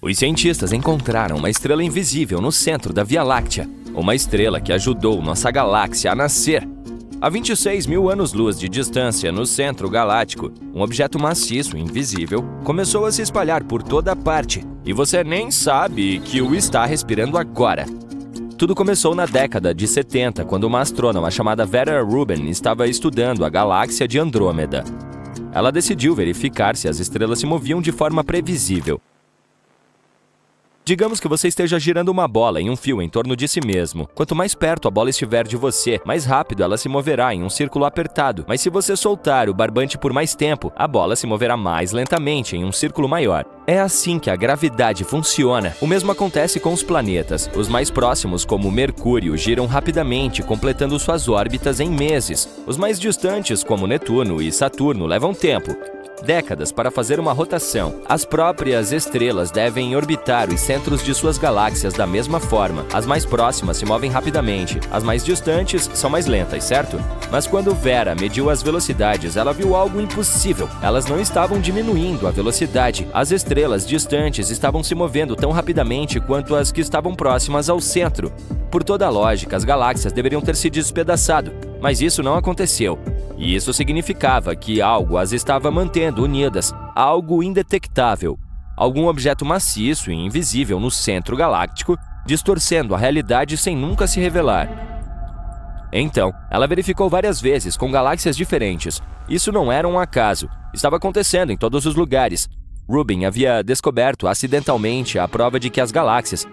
Os cientistas encontraram uma estrela invisível no centro da Via Láctea, uma estrela que ajudou nossa galáxia a nascer. A 26 mil anos-luz de distância no centro galáctico, um objeto maciço e invisível começou a se espalhar por toda parte, e você nem sabe que o está respirando agora. Tudo começou na década de 70, quando uma astrônoma chamada Vera Rubin estava estudando a galáxia de Andrômeda. Ela decidiu verificar se as estrelas se moviam de forma previsível. Digamos que você esteja girando uma bola em um fio em torno de si mesmo. Quanto mais perto a bola estiver de você, mais rápido ela se moverá em um círculo apertado. Mas se você soltar o barbante por mais tempo, a bola se moverá mais lentamente em um círculo maior. É assim que a gravidade funciona. O mesmo acontece com os planetas. Os mais próximos, como Mercúrio, giram rapidamente, completando suas órbitas em meses. Os mais distantes, como Netuno e Saturno, levam tempo. Décadas para fazer uma rotação. As próprias estrelas devem orbitar os centros de suas galáxias da mesma forma. As mais próximas se movem rapidamente, as mais distantes são mais lentas, certo? Mas quando Vera mediu as velocidades, ela viu algo impossível. Elas não estavam diminuindo a velocidade. As estrelas distantes estavam se movendo tão rapidamente quanto as que estavam próximas ao centro. Por toda a lógica, as galáxias deveriam ter se despedaçado, mas isso não aconteceu. E isso significava que algo as estava mantendo unidas, algo indetectável, algum objeto maciço e invisível no centro galáctico, distorcendo a realidade sem nunca se revelar. Então, ela verificou várias vezes com galáxias diferentes. Isso não era um acaso, estava acontecendo em todos os lugares. Rubin havia descoberto acidentalmente a prova de que as galáxias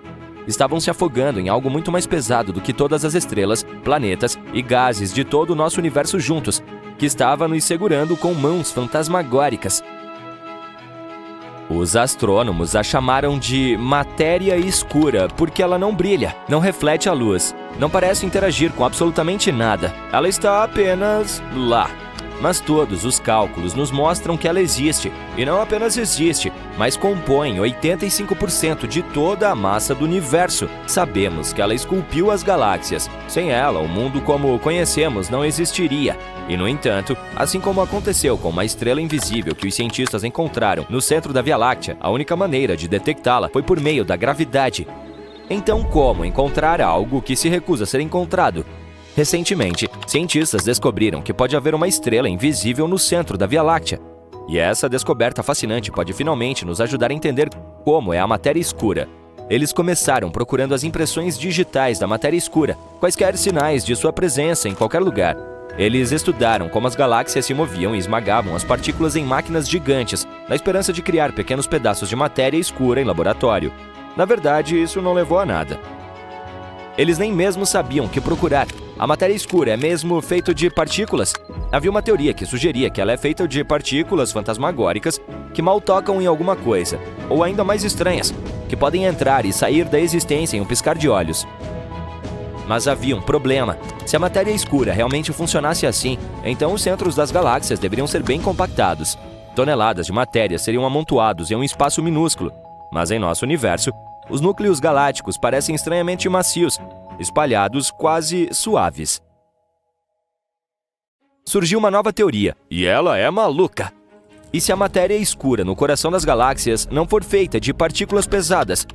estavam se afogando em algo muito mais pesado do que todas as estrelas, planetas e gases de todo o nosso universo juntos, que estava nos segurando com mãos fantasmagóricas. Os astrônomos a chamaram de matéria escura porque ela não brilha, não reflete a luz, não parece interagir com absolutamente nada. Ela está apenas lá. Mas todos os cálculos nos mostram que ela existe, e não apenas existe, mas compõe 85% de toda a massa do universo. Sabemos que ela esculpiu as galáxias. Sem ela, o mundo como o conhecemos não existiria. E, no entanto, assim como aconteceu com uma estrela invisível que os cientistas encontraram no centro da Via Láctea, a única maneira de detectá-la foi por meio da gravidade. Então, como encontrar algo que se recusa a ser encontrado? Recentemente, cientistas descobriram que pode haver uma estrela invisível no centro da Via Láctea. E essa descoberta fascinante pode finalmente nos ajudar a entender como é a matéria escura. Eles começaram procurando as impressões digitais da matéria escura, quaisquer sinais de sua presença em qualquer lugar. Eles estudaram como as galáxias se moviam e esmagavam as partículas em máquinas gigantes, na esperança de criar pequenos pedaços de matéria escura em laboratório. Na verdade, isso não levou a nada. Eles nem mesmo sabiam o que procurar. A matéria escura é mesmo feita de partículas? Havia uma teoria que sugeria que ela é feita de partículas fantasmagóricas que mal tocam em alguma coisa, ou ainda mais estranhas, que podem entrar e sair da existência em um piscar de olhos. Mas havia um problema. Se a matéria escura realmente funcionasse assim, então os centros das galáxias deveriam ser bem compactados. Toneladas de matéria seriam amontoados em um espaço minúsculo. Mas em nosso universo, os núcleos galácticos parecem estranhamente macios, espalhados quase suaves. Surgiu uma nova teoria, e ela é maluca. E se a matéria escura no coração das galáxias não for feita de partículas pesadas?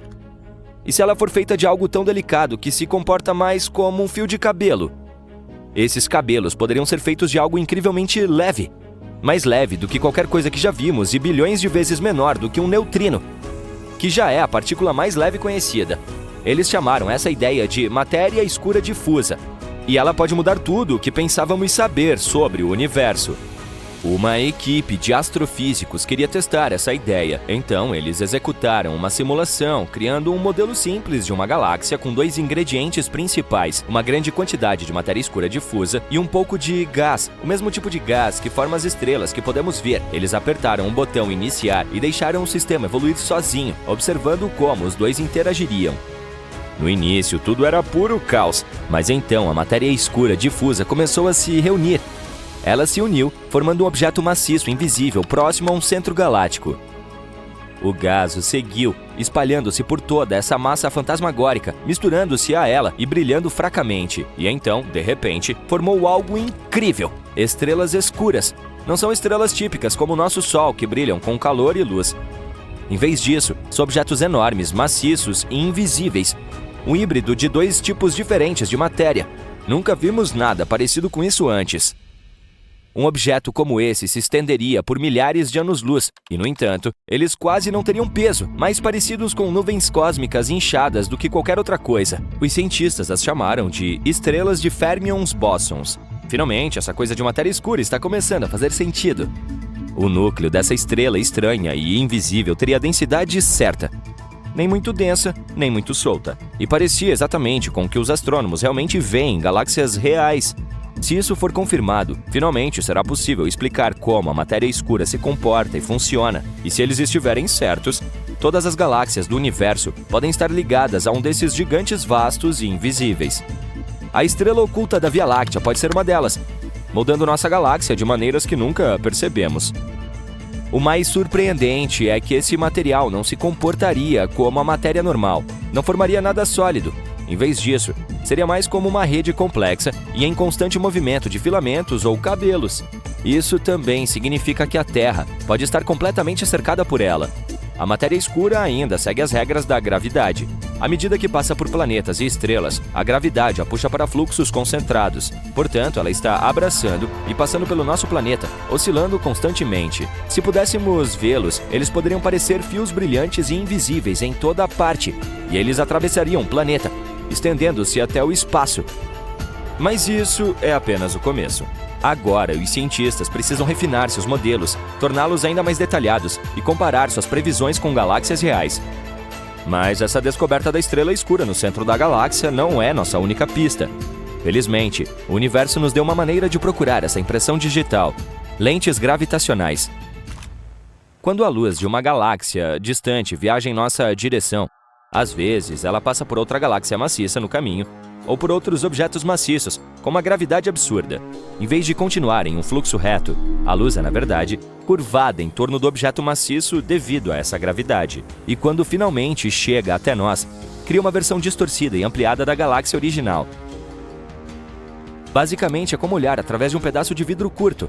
E se ela for feita de algo tão delicado que se comporta mais como um fio de cabelo? Esses cabelos poderiam ser feitos de algo incrivelmente leve, mais leve do que qualquer coisa que já vimos e bilhões de vezes menor do que um neutrino, que já é a partícula mais leve conhecida. Eles chamaram essa ideia de matéria escura difusa, e ela pode mudar tudo o que pensávamos saber sobre o universo. Uma equipe de astrofísicos queria testar essa ideia, então eles executaram uma simulação, criando um modelo simples de uma galáxia com dois ingredientes principais, uma grande quantidade de matéria escura difusa e um pouco de gás, o mesmo tipo de gás que forma as estrelas que podemos ver. Eles apertaram o botão iniciar e deixaram o sistema evoluir sozinho, observando como os dois interagiriam. No início, tudo era puro caos, mas então a matéria escura difusa começou a se reunir. Ela se uniu, formando um objeto maciço invisível próximo a um centro galáctico. O gás seguiu, espalhando-se por toda essa massa fantasmagórica, misturando-se a ela e brilhando fracamente. E então, de repente, formou algo incrível: estrelas escuras. Não são estrelas típicas como o nosso Sol, que brilham com calor e luz. Em vez disso, são objetos enormes, maciços e invisíveis. Um híbrido de dois tipos diferentes de matéria. Nunca vimos nada parecido com isso antes. Um objeto como esse se estenderia por milhares de anos-luz, e, no entanto, eles quase não teriam peso, mais parecidos com nuvens cósmicas inchadas do que qualquer outra coisa. Os cientistas as chamaram de estrelas de fermions bósons. Finalmente, essa coisa de matéria escura está começando a fazer sentido. O núcleo dessa estrela estranha e invisível teria a densidade certa. Nem muito densa, nem muito solta. E parecia exatamente com o que os astrônomos realmente veem em galáxias reais. Se isso for confirmado, finalmente será possível explicar como a matéria escura se comporta e funciona. E se eles estiverem certos, todas as galáxias do universo podem estar ligadas a um desses gigantes vastos e invisíveis. A estrela oculta da Via Láctea pode ser uma delas, moldando nossa galáxia de maneiras que nunca percebemos. O mais surpreendente é que esse material não se comportaria como a matéria normal, não formaria nada sólido. Em vez disso, seria mais como uma rede complexa e em constante movimento de filamentos ou cabelos. Isso também significa que a Terra pode estar completamente cercada por ela. A matéria escura ainda segue as regras da gravidade. À medida que passa por planetas e estrelas, a gravidade a puxa para fluxos concentrados. Portanto, ela está abraçando e passando pelo nosso planeta, oscilando constantemente. Se pudéssemos vê-los, eles poderiam parecer fios brilhantes e invisíveis em toda a parte, e eles atravessariam o planeta, estendendo-se até o espaço. Mas isso é apenas o começo. Agora, os cientistas precisam refinar seus modelos, torná-los ainda mais detalhados e comparar suas previsões com galáxias reais. Mas essa descoberta da estrela escura no centro da galáxia não é nossa única pista. Felizmente, o universo nos deu uma maneira de procurar essa impressão digital: lentes gravitacionais. Quando a luz de uma galáxia distante viaja em nossa direção, às vezes ela passa por outra galáxia maciça no caminho, ou por outros objetos maciços, com uma gravidade absurda. Em vez de continuar em um fluxo reto, a luz é, na verdade, curvada em torno do objeto maciço devido a essa gravidade. E quando finalmente chega até nós, cria uma versão distorcida e ampliada da galáxia original. Basicamente, é como olhar através de um pedaço de vidro curto.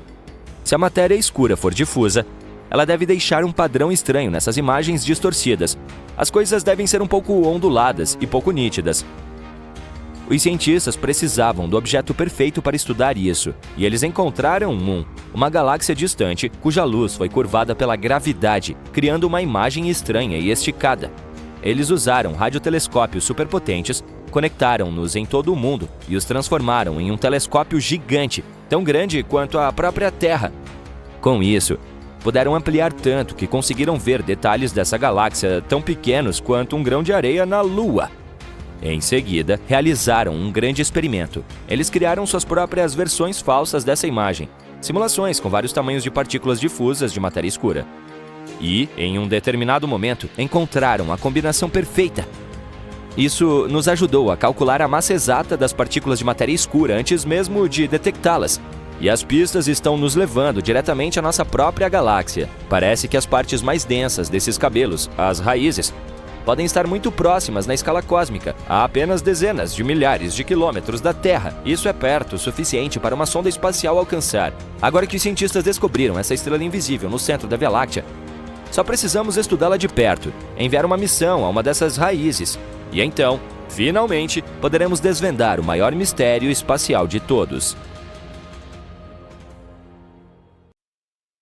Se a matéria escura for difusa, ela deve deixar um padrão estranho nessas imagens distorcidas. As coisas devem ser um pouco onduladas e pouco nítidas. Os cientistas precisavam do objeto perfeito para estudar isso, e eles encontraram uma galáxia distante cuja luz foi curvada pela gravidade, criando uma imagem estranha e esticada. Eles usaram radiotelescópios superpotentes, conectaram-nos em todo o mundo e os transformaram em um telescópio gigante, tão grande quanto a própria Terra. Com isso, puderam ampliar tanto que conseguiram ver detalhes dessa galáxia tão pequenos quanto um grão de areia na Lua. Em seguida, realizaram um grande experimento. Eles criaram suas próprias versões falsas dessa imagem, simulações com vários tamanhos de partículas difusas de matéria escura. E, em um determinado momento, encontraram a combinação perfeita. Isso nos ajudou a calcular a massa exata das partículas de matéria escura antes mesmo de detectá-las. E as pistas estão nos levando diretamente à nossa própria galáxia. Parece que as partes mais densas desses cabelos, as raízes, podem estar muito próximas na escala cósmica, a apenas dezenas de milhares de quilômetros da Terra. Isso é perto o suficiente para uma sonda espacial alcançar. Agora que os cientistas descobriram essa estrela invisível no centro da Via Láctea, só precisamos estudá-la de perto, enviar uma missão a uma dessas raízes. E então, finalmente, poderemos desvendar o maior mistério espacial de todos.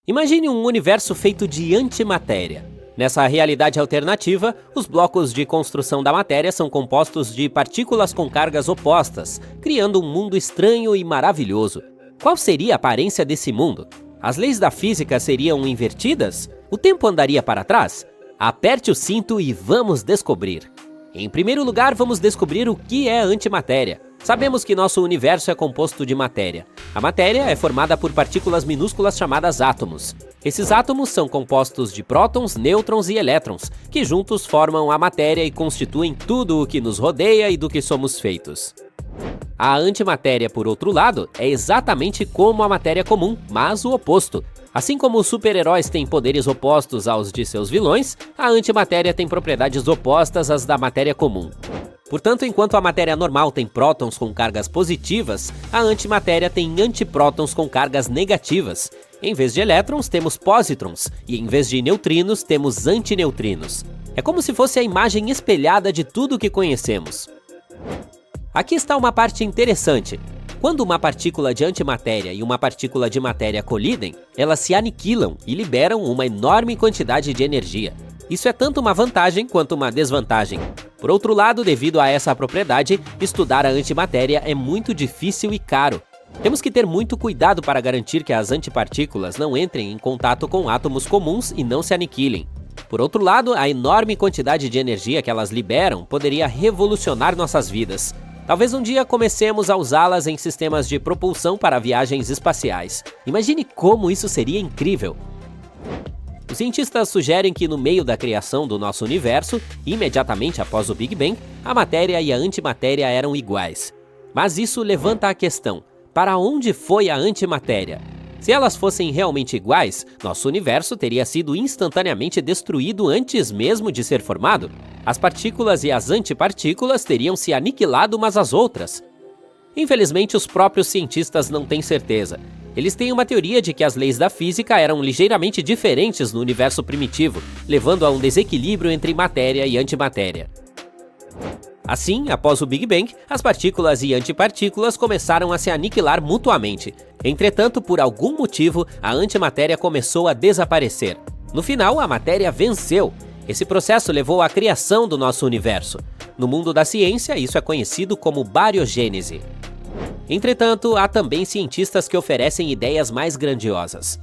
Imagine um universo feito de antimatéria. Nessa realidade alternativa, os blocos de construção da matéria são compostos de partículas com cargas opostas, criando um mundo estranho e maravilhoso. Qual seria a aparência desse mundo? As leis da física seriam invertidas? O tempo andaria para trás? Aperte o cinto e vamos descobrir. Em primeiro lugar, vamos descobrir o que é antimatéria. Sabemos que nosso universo é composto de matéria. A matéria é formada por partículas minúsculas chamadas átomos. Esses átomos são compostos de prótons, nêutrons e elétrons, que juntos formam a matéria e constituem tudo o que nos rodeia e do que somos feitos. A antimatéria, por outro lado, é exatamente como a matéria comum, mas o oposto. Assim como os super-heróis têm poderes opostos aos de seus vilões, a antimatéria tem propriedades opostas às da matéria comum. Portanto, enquanto a matéria normal tem prótons com cargas positivas, a antimatéria tem antiprótons com cargas negativas. Em vez de elétrons, temos pósitrons, e em vez de neutrinos, temos antineutrinos. É como se fosse a imagem espelhada de tudo o que conhecemos. Aqui está uma parte interessante. Quando uma partícula de antimatéria e uma partícula de matéria colidem, elas se aniquilam e liberam uma enorme quantidade de energia. Isso é tanto uma vantagem quanto uma desvantagem. Por outro lado, devido a essa propriedade, estudar a antimatéria é muito difícil e caro. Temos que ter muito cuidado para garantir que as antipartículas não entrem em contato com átomos comuns e não se aniquilem. Por outro lado, a enorme quantidade de energia que elas liberam poderia revolucionar nossas vidas. Talvez um dia comecemos a usá-las em sistemas de propulsão para viagens espaciais. Imagine como isso seria incrível! Os cientistas sugerem que no meio da criação do nosso universo, imediatamente após o Big Bang, a matéria e a antimatéria eram iguais. Mas isso levanta a questão: para onde foi a antimatéria? Se elas fossem realmente iguais, nosso universo teria sido instantaneamente destruído antes mesmo de ser formado. As partículas e as antipartículas teriam se aniquilado umas às outras. Infelizmente, os próprios cientistas não têm certeza. Eles têm uma teoria de que as leis da física eram ligeiramente diferentes no universo primitivo, levando a um desequilíbrio entre matéria e antimatéria. Assim, após o Big Bang, as partículas e antipartículas começaram a se aniquilar mutuamente. Entretanto, por algum motivo, a antimatéria começou a desaparecer. No final, a matéria venceu. Esse processo levou à criação do nosso universo. No mundo da ciência, isso é conhecido como bariogênese. Entretanto, há também cientistas que oferecem ideias mais grandiosas.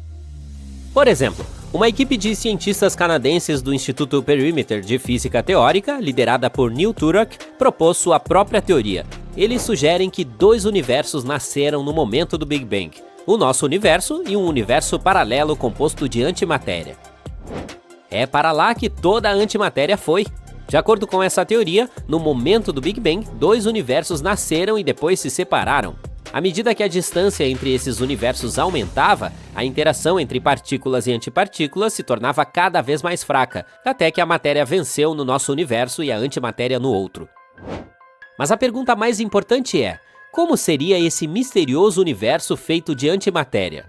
Por exemplo, uma equipe de cientistas canadenses do Instituto Perimeter de Física Teórica, liderada por Neil Turok, propôs sua própria teoria. Eles sugerem que 2 universos nasceram no momento do Big Bang: o nosso universo e um universo paralelo composto de antimatéria. É para lá que toda a antimatéria foi. De acordo com essa teoria, no momento do Big Bang, 2 universos nasceram e depois se separaram. À medida que a distância entre esses universos aumentava, a interação entre partículas e antipartículas se tornava cada vez mais fraca, até que a matéria venceu no nosso universo e a antimatéria no outro. Mas a pergunta mais importante é: como seria esse misterioso universo feito de antimatéria?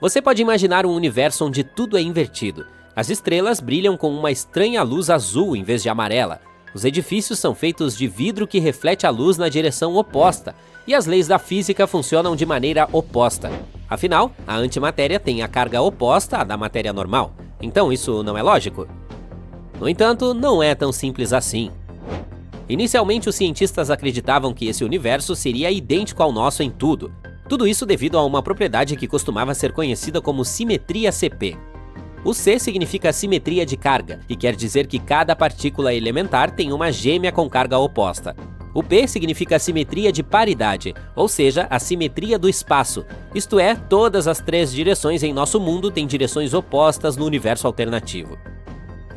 Você pode imaginar um universo onde tudo é invertido. As estrelas brilham com uma estranha luz azul em vez de amarela. Os edifícios são feitos de vidro que reflete a luz na direção oposta, e as leis da física funcionam de maneira oposta. Afinal, a antimatéria tem a carga oposta à da matéria normal. Então isso não é lógico? No entanto, não é tão simples assim. Inicialmente, os cientistas acreditavam que esse universo seria idêntico ao nosso em tudo. Tudo isso devido a uma propriedade que costumava ser conhecida como simetria CP. O C significa simetria de carga, e quer dizer que cada partícula elementar tem uma gêmea com carga oposta. O P significa simetria de paridade, ou seja, a simetria do espaço. Isto é, todas as 3 direções em nosso mundo têm direções opostas no universo alternativo.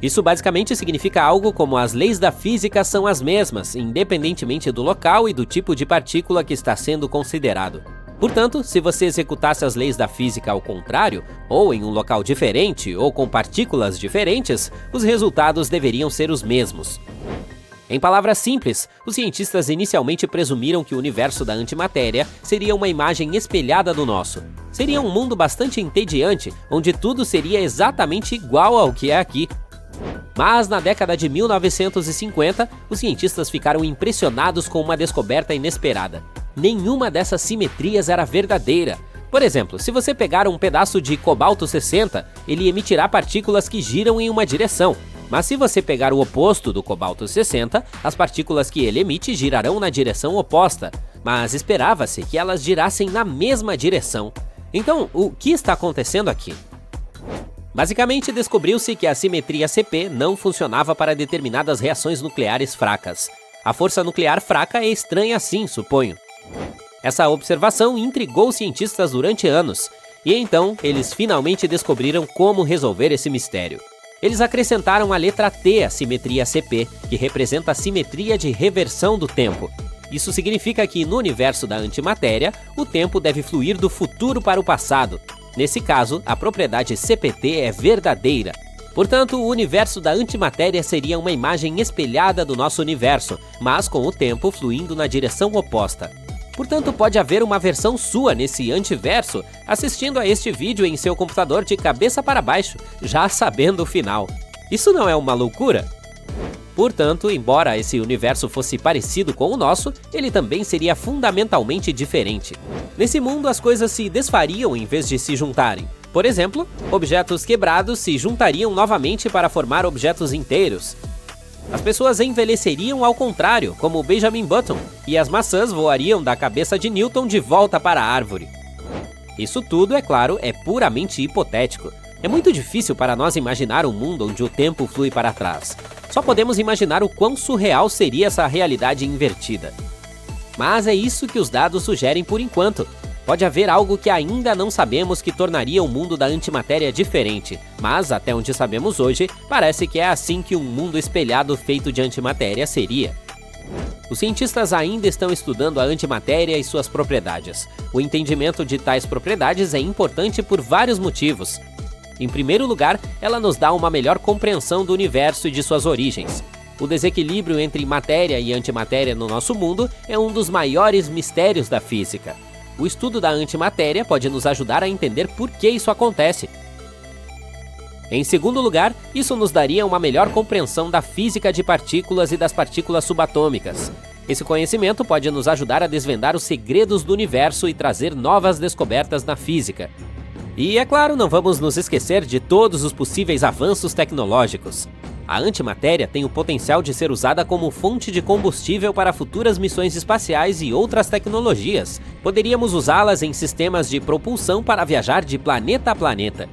Isso basicamente significa algo como as leis da física são as mesmas, independentemente do local e do tipo de partícula que está sendo considerado. Portanto, se você executasse as leis da física ao contrário, ou em um local diferente, ou com partículas diferentes, os resultados deveriam ser os mesmos. Em palavras simples, os cientistas inicialmente presumiram que o universo da antimatéria seria uma imagem espelhada do nosso. Seria um mundo bastante entediante, onde tudo seria exatamente igual ao que é aqui. Mas na década de 1950, os cientistas ficaram impressionados com uma descoberta inesperada. Nenhuma dessas simetrias era verdadeira. Por exemplo, se você pegar um pedaço de cobalto 60, ele emitirá partículas que giram em uma direção. Mas se você pegar o oposto do cobalto 60, as partículas que ele emite girarão na direção oposta. Mas esperava-se que elas girassem na mesma direção. Então, o que está acontecendo aqui? Basicamente, descobriu-se que a simetria CP não funcionava para determinadas reações nucleares fracas. A força nuclear fraca é estranha assim, suponho. Essa observação intrigou os cientistas durante anos, e então eles finalmente descobriram como resolver esse mistério. Eles acrescentaram a letra T à simetria CP, que representa a simetria de reversão do tempo. Isso significa que no universo da antimatéria, o tempo deve fluir do futuro para o passado. Nesse caso, a propriedade CPT é verdadeira. Portanto, o universo da antimatéria seria uma imagem espelhada do nosso universo, mas com o tempo fluindo na direção oposta. Portanto, pode haver uma versão sua nesse antiverso assistindo a este vídeo em seu computador de cabeça para baixo, já sabendo o final. Isso não é uma loucura? Portanto, embora esse universo fosse parecido com o nosso, ele também seria fundamentalmente diferente. Nesse mundo, as coisas se desfariam em vez de se juntarem. Por exemplo, objetos quebrados se juntariam novamente para formar objetos inteiros. As pessoas envelheceriam ao contrário, como Benjamin Button, e as maçãs voariam da cabeça de Newton de volta para a árvore. Isso tudo, é claro, é puramente hipotético. É muito difícil para nós imaginar um mundo onde o tempo flui para trás. Só podemos imaginar o quão surreal seria essa realidade invertida. Mas é isso que os dados sugerem por enquanto. Pode haver algo que ainda não sabemos que tornaria o mundo da antimatéria diferente, mas até onde sabemos hoje, parece que é assim que um mundo espelhado feito de antimatéria seria. Os cientistas ainda estão estudando a antimatéria e suas propriedades. O entendimento de tais propriedades é importante por vários motivos. Em primeiro lugar, ela nos dá uma melhor compreensão do universo e de suas origens. O desequilíbrio entre matéria e antimatéria no nosso mundo é um dos maiores mistérios da física. O estudo da antimatéria pode nos ajudar a entender por que isso acontece. Em segundo lugar, isso nos daria uma melhor compreensão da física de partículas e das partículas subatômicas. Esse conhecimento pode nos ajudar a desvendar os segredos do universo e trazer novas descobertas na física. E, é claro, não vamos nos esquecer de todos os possíveis avanços tecnológicos. A antimatéria tem o potencial de ser usada como fonte de combustível para futuras missões espaciais e outras tecnologias. Poderíamos usá-las em sistemas de propulsão para viajar de planeta a planeta.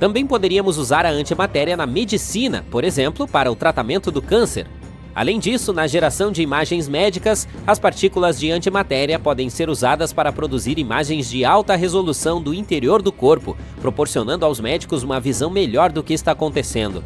Também poderíamos usar a antimatéria na medicina, por exemplo, para o tratamento do câncer. Além disso, na geração de imagens médicas, as partículas de antimatéria podem ser usadas para produzir imagens de alta resolução do interior do corpo, proporcionando aos médicos uma visão melhor do que está acontecendo.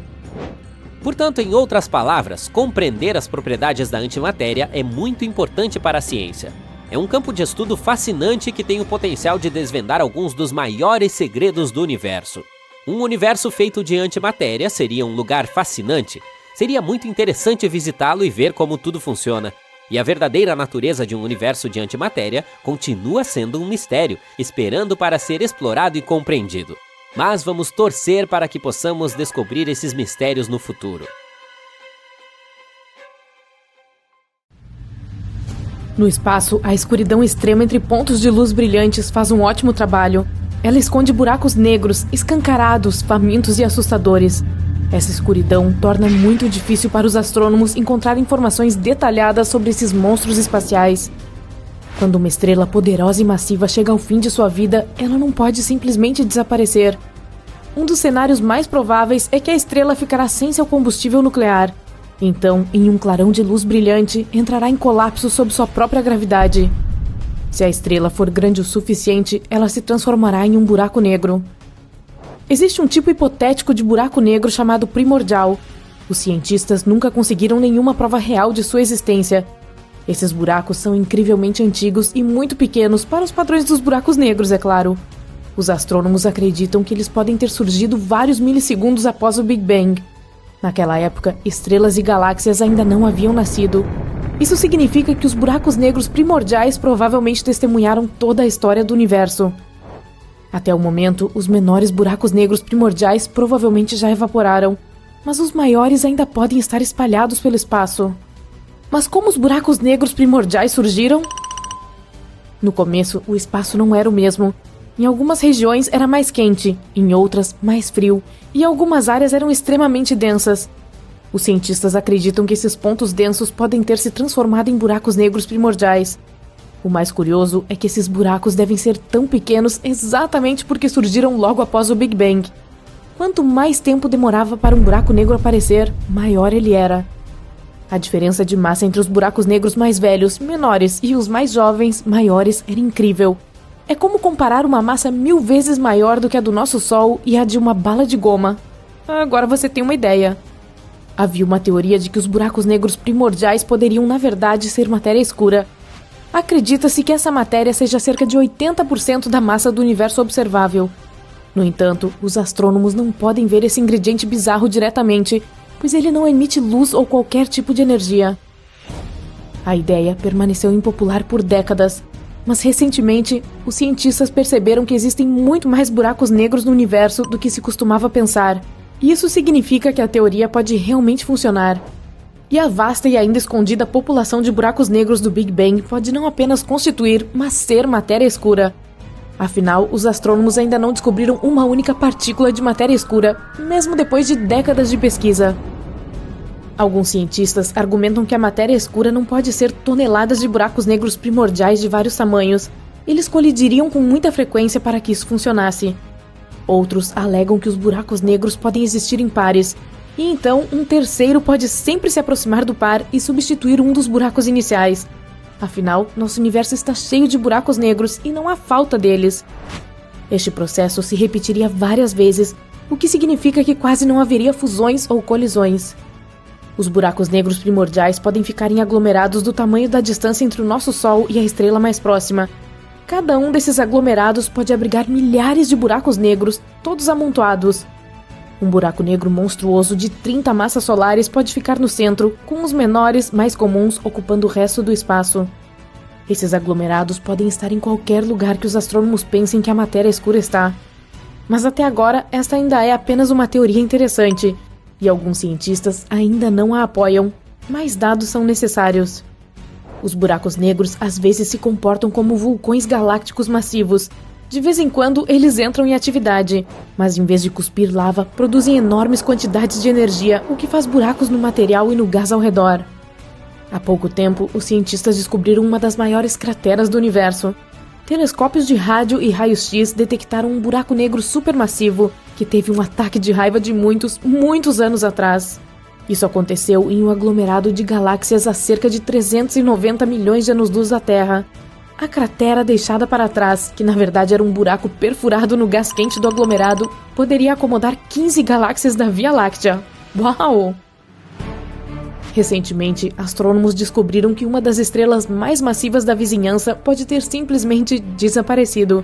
Portanto, em outras palavras, compreender as propriedades da antimatéria é muito importante para a ciência. É um campo de estudo fascinante que tem o potencial de desvendar alguns dos maiores segredos do universo. Um universo feito de antimatéria seria um lugar fascinante. Seria muito interessante visitá-lo e ver como tudo funciona. E a verdadeira natureza de um universo de antimatéria continua sendo um mistério, esperando para ser explorado e compreendido. Mas vamos torcer para que possamos descobrir esses mistérios no futuro. No espaço, a escuridão extrema entre pontos de luz brilhantes faz um ótimo trabalho. Ela esconde buracos negros, escancarados, famintos e assustadores. Essa escuridão torna muito difícil para os astrônomos encontrar informações detalhadas sobre esses monstros espaciais. Quando uma estrela poderosa e massiva chega ao fim de sua vida, ela não pode simplesmente desaparecer. Um dos cenários mais prováveis é que a estrela ficará sem seu combustível nuclear. Então, em um clarão de luz brilhante, entrará em colapso sob sua própria gravidade. Se a estrela for grande o suficiente, ela se transformará em um buraco negro. Existe um tipo hipotético de buraco negro chamado primordial. Os cientistas nunca conseguiram nenhuma prova real de sua existência. Esses buracos são incrivelmente antigos e muito pequenos para os padrões dos buracos negros, é claro. Os astrônomos acreditam que eles podem ter surgido vários milissegundos após o Big Bang. Naquela época, estrelas e galáxias ainda não haviam nascido. Isso significa que os buracos negros primordiais provavelmente testemunharam toda a história do universo. Até o momento, os menores buracos negros primordiais provavelmente já evaporaram, mas os maiores ainda podem estar espalhados pelo espaço. Mas como os buracos negros primordiais surgiram? No começo, o espaço não era o mesmo. Em algumas regiões era mais quente, em outras mais frio, e algumas áreas eram extremamente densas. Os cientistas acreditam que esses pontos densos podem ter se transformado em buracos negros primordiais. O mais curioso é que esses buracos devem ser tão pequenos exatamente porque surgiram logo após o Big Bang. Quanto mais tempo demorava para um buraco negro aparecer, maior ele era. A diferença de massa entre os buracos negros mais velhos, menores, e os mais jovens, maiores, era incrível. É como comparar uma massa 1000 vezes maior do que a do nosso Sol e a de uma bala de goma. Agora você tem uma ideia. Havia uma teoria de que os buracos negros primordiais poderiam, na verdade, ser matéria escura. Acredita-se que essa matéria seja cerca de 80% da massa do universo observável. No entanto, os astrônomos não podem ver esse ingrediente bizarro diretamente, pois ele não emite luz ou qualquer tipo de energia. A ideia permaneceu impopular por décadas, mas recentemente, os cientistas perceberam que existem muito mais buracos negros no universo do que se costumava pensar. E isso significa que a teoria pode realmente funcionar. E a vasta e ainda escondida população de buracos negros do Big Bang pode não apenas constituir, mas ser matéria escura. Afinal, os astrônomos ainda não descobriram uma única partícula de matéria escura, mesmo depois de décadas de pesquisa. Alguns cientistas argumentam que a matéria escura não pode ser toneladas de buracos negros primordiais de vários tamanhos. Eles colidiriam com muita frequência para que isso funcionasse. Outros alegam que os buracos negros podem existir em pares, e então um terceiro pode sempre se aproximar do par e substituir um dos buracos iniciais. Afinal, nosso universo está cheio de buracos negros e não há falta deles. Este processo se repetiria várias vezes, o que significa que quase não haveria fusões ou colisões. Os buracos negros primordiais podem ficar em aglomerados do tamanho da distância entre o nosso Sol e a estrela mais próxima. Cada um desses aglomerados pode abrigar milhares de buracos negros, todos amontoados. Um buraco negro monstruoso de 30 massas solares pode ficar no centro, com os menores, mais comuns, ocupando o resto do espaço. Esses aglomerados podem estar em qualquer lugar que os astrônomos pensem que a matéria escura está. Mas até agora, esta ainda é apenas uma teoria interessante, e alguns cientistas ainda não a apoiam. Mais dados são necessários. Os buracos negros às vezes se comportam como vulcões galácticos massivos. De vez em quando, eles entram em atividade, mas em vez de cuspir lava, produzem enormes quantidades de energia, o que faz buracos no material e no gás ao redor. Há pouco tempo, os cientistas descobriram uma das maiores crateras do universo. Telescópios de rádio e raios-x detectaram um buraco negro supermassivo que teve um ataque de raiva de muitos anos atrás. Isso aconteceu em um aglomerado de galáxias a cerca de 390 milhões de anos-luz da Terra. A cratera deixada para trás, que na verdade era um buraco perfurado no gás quente do aglomerado, poderia acomodar 15 galáxias da Via Láctea. Uau! Recentemente, astrônomos descobriram que uma das estrelas mais massivas da vizinhança pode ter simplesmente desaparecido.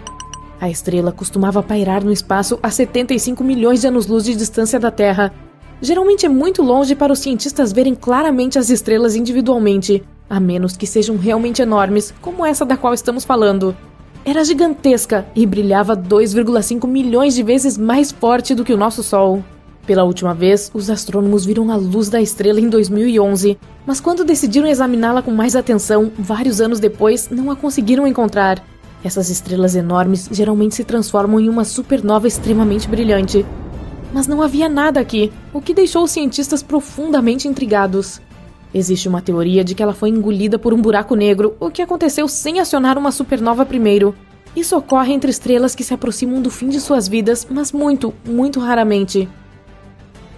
A estrela costumava pairar no espaço a 75 milhões de anos-luz de distância da Terra. Geralmente é muito longe para os cientistas verem claramente as estrelas individualmente, a menos que sejam realmente enormes, como essa da qual estamos falando. Era gigantesca e brilhava 2,5 milhões de vezes mais forte do que o nosso Sol. Pela última vez, os astrônomos viram a luz da estrela em 2011, mas quando decidiram examiná-la com mais atenção, vários anos depois, não a conseguiram encontrar. Essas estrelas enormes geralmente se transformam em uma supernova extremamente brilhante. Mas não havia nada aqui, o que deixou os cientistas profundamente intrigados. Existe uma teoria de que ela foi engolida por um buraco negro, o que aconteceu sem acionar uma supernova primeiro. Isso ocorre entre estrelas que se aproximam do fim de suas vidas, mas muito raramente.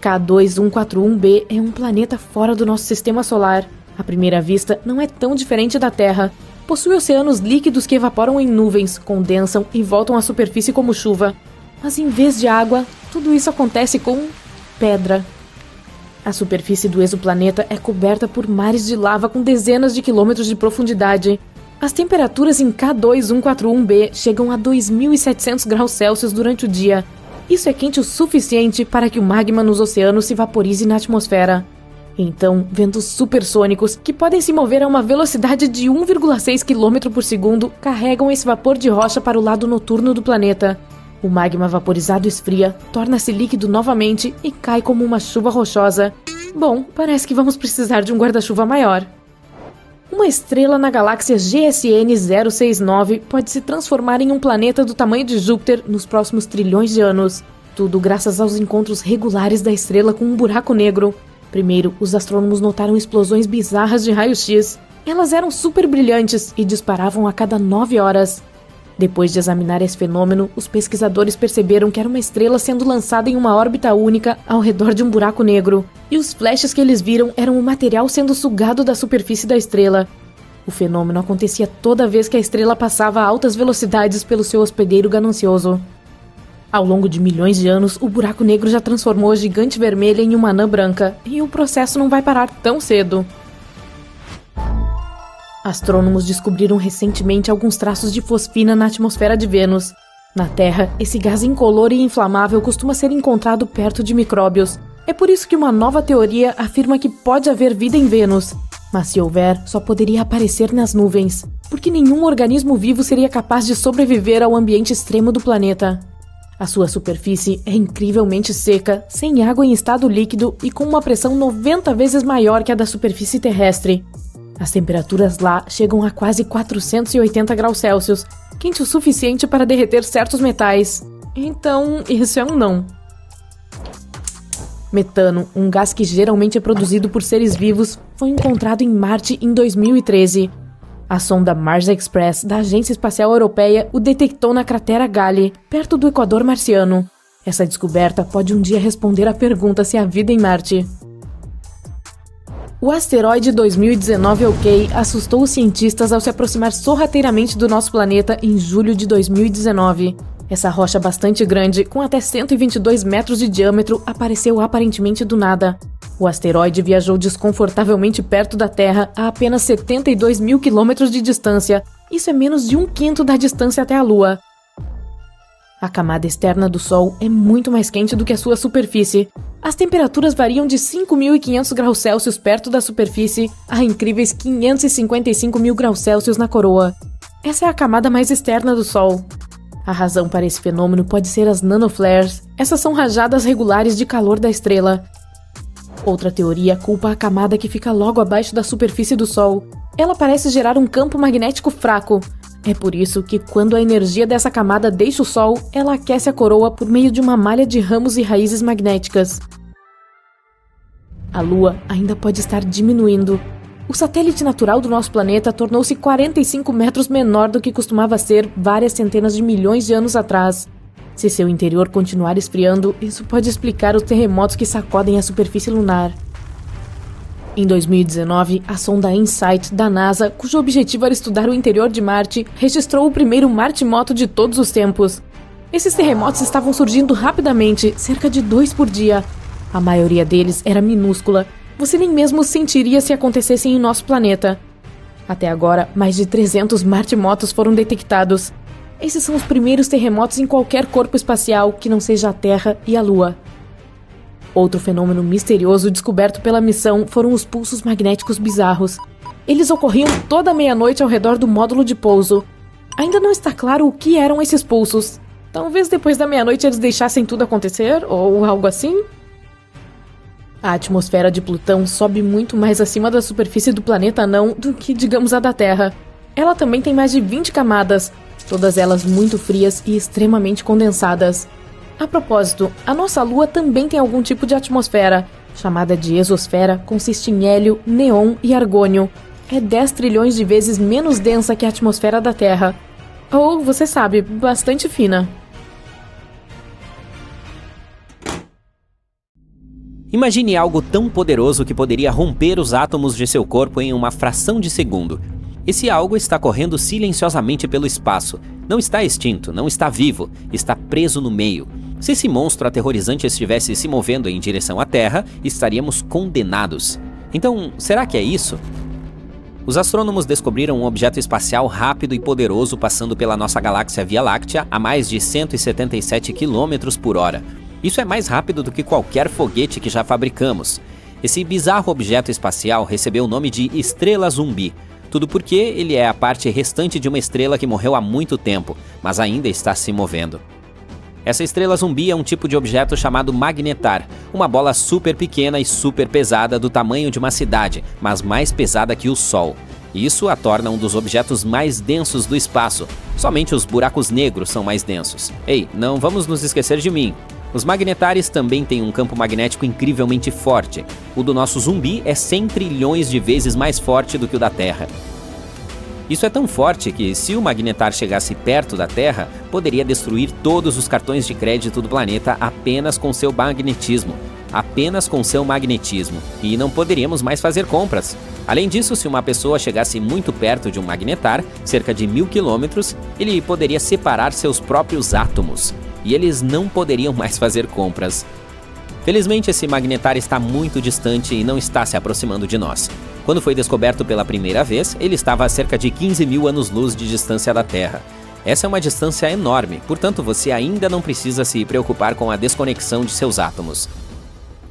K2141b é um planeta fora do nosso sistema solar. À primeira vista, não é tão diferente da Terra. Possui oceanos líquidos que evaporam em nuvens, condensam e voltam à superfície como chuva. Mas em vez de água, tudo isso acontece com pedra. A superfície do exoplaneta é coberta por mares de lava com dezenas de quilômetros de profundidade. As temperaturas em K2141b chegam a 2.700 graus Celsius durante o dia. Isso é quente o suficiente para que o magma nos oceanos se vaporize na atmosfera. Então, ventos supersônicos, que podem se mover a uma velocidade de 1,6 km por segundo, carregam esse vapor de rocha para o lado noturno do planeta. O magma vaporizado esfria, torna-se líquido novamente e cai como uma chuva rochosa. Bom, parece que vamos precisar de um guarda-chuva maior. Uma estrela na galáxia GSN 069 pode se transformar em um planeta do tamanho de Júpiter nos próximos trilhões de anos. Tudo graças aos encontros regulares da estrela com um buraco negro. Primeiro, os astrônomos notaram explosões bizarras de raio-x. Elas eram super brilhantes e disparavam a cada 9 horas. Depois de examinar esse fenômeno, os pesquisadores perceberam que era uma estrela sendo lançada em uma órbita única ao redor de um buraco negro, e os flashes que eles viram eram o material sendo sugado da superfície da estrela. O fenômeno acontecia toda vez que a estrela passava a altas velocidades pelo seu hospedeiro ganancioso. Ao longo de milhões de anos, o buraco negro já transformou a gigante vermelha em uma anã branca, e o processo não vai parar tão cedo. Astrônomos descobriram recentemente alguns traços de fosfina na atmosfera de Vênus. Na Terra, esse gás incolor e inflamável costuma ser encontrado perto de micróbios. É por isso que uma nova teoria afirma que pode haver vida em Vênus. Mas se houver, só poderia aparecer nas nuvens, porque nenhum organismo vivo seria capaz de sobreviver ao ambiente extremo do planeta. A sua superfície é incrivelmente seca, sem água em estado líquido e com uma pressão 90 vezes maior que a da superfície terrestre. As temperaturas lá chegam a quase 480 graus Celsius, quente o suficiente para derreter certos metais. Então, isso é um não. Metano, um gás que geralmente é produzido por seres vivos, foi encontrado em Marte em 2013. A sonda Mars Express da Agência Espacial Europeia o detectou na cratera Gale, perto do Equador marciano. Essa descoberta pode um dia responder à pergunta se há vida em Marte. O asteroide 2019 OK assustou os cientistas ao se aproximar sorrateiramente do nosso planeta em julho de 2019. Essa rocha bastante grande, com até 122 metros de diâmetro, apareceu aparentemente do nada. O asteroide viajou desconfortavelmente perto da Terra a apenas 72 mil quilômetros de distância. Isso é menos de 1/5 da distância até a Lua. A camada externa do Sol é muito mais quente do que a sua superfície. As temperaturas variam de 5.500 graus Celsius perto da superfície a incríveis 555 mil graus Celsius na coroa. Essa é a camada mais externa do Sol. A razão para esse fenômeno pode ser as nanoflares. Essas são rajadas regulares de calor da estrela. Outra teoria culpa a camada que fica logo abaixo da superfície do Sol. Ela parece gerar um campo magnético fraco. É por isso que, quando a energia dessa camada deixa o Sol, ela aquece a coroa por meio de uma malha de ramos e raízes magnéticas. A Lua ainda pode estar diminuindo. O satélite natural do nosso planeta tornou-se 45 metros menor do que costumava ser várias centenas de milhões de anos atrás. Se seu interior continuar esfriando, isso pode explicar os terremotos que sacodem a superfície lunar. Em 2019, a sonda InSight da NASA, cujo objetivo era estudar o interior de Marte, registrou o primeiro maremoto de todos os tempos. Esses terremotos estavam surgindo rapidamente, cerca de 2 por dia. A maioria deles era minúscula. Você nem mesmo sentiria se acontecessem em nosso planeta. Até agora, mais de 300 maremotos foram detectados. Esses são os primeiros terremotos em qualquer corpo espacial que não seja a Terra e a Lua. Outro fenômeno misterioso descoberto pela missão foram os pulsos magnéticos bizarros. Eles ocorriam toda meia-noite ao redor do módulo de pouso. Ainda não está claro o que eram esses pulsos. Talvez depois da meia-noite eles deixassem tudo acontecer, ou algo assim? A atmosfera de Plutão sobe muito mais acima da superfície do planeta anão do que, digamos, a da Terra. Ela também tem mais de 20 camadas, todas elas muito frias e extremamente condensadas. A propósito, a nossa Lua também tem algum tipo de atmosfera, chamada de exosfera, consiste em hélio, neon e argônio. É 10 trilhões de vezes menos densa que a atmosfera da Terra. Ou, você sabe, bastante fina. Imagine algo tão poderoso que poderia romper os átomos de seu corpo em uma fração de segundo. Esse algo está correndo silenciosamente pelo espaço. Não está extinto, não está vivo, está preso no meio. Se esse monstro aterrorizante estivesse se movendo em direção à Terra, estaríamos condenados. Então, será que é isso? Os astrônomos descobriram um objeto espacial rápido e poderoso passando pela nossa galáxia Via Láctea a mais de 177 km por hora. Isso é mais rápido do que qualquer foguete que já fabricamos. Esse bizarro objeto espacial recebeu o nome de Estrela Zumbi. Tudo porque ele é a parte restante de uma estrela que morreu há muito tempo, mas ainda está se movendo. Essa estrela zumbi é um tipo de objeto chamado magnetar, uma bola super pequena e super pesada do tamanho de uma cidade, mas mais pesada que o Sol. Isso a torna um dos objetos mais densos do espaço. Somente os buracos negros são mais densos. Ei, não vamos nos esquecer de mim. Os magnetares também têm um campo magnético incrivelmente forte. O do nosso zumbi é 100 trilhões de vezes mais forte do que o da Terra. Isso é tão forte que, se o magnetar chegasse perto da Terra, poderia destruir todos os cartões de crédito do planeta apenas com seu magnetismo. Apenas com seu magnetismo. E não poderíamos mais fazer compras. Além disso, se uma pessoa chegasse muito perto de um magnetar, cerca de 1000 quilômetros, ele poderia separar seus próprios átomos. E eles não poderiam mais fazer compras. Felizmente, esse magnetar está muito distante e não está se aproximando de nós. Quando foi descoberto pela primeira vez, ele estava a cerca de 15 mil anos-luz de distância da Terra. Essa é uma distância enorme, portanto você ainda não precisa se preocupar com a desconexão de seus átomos.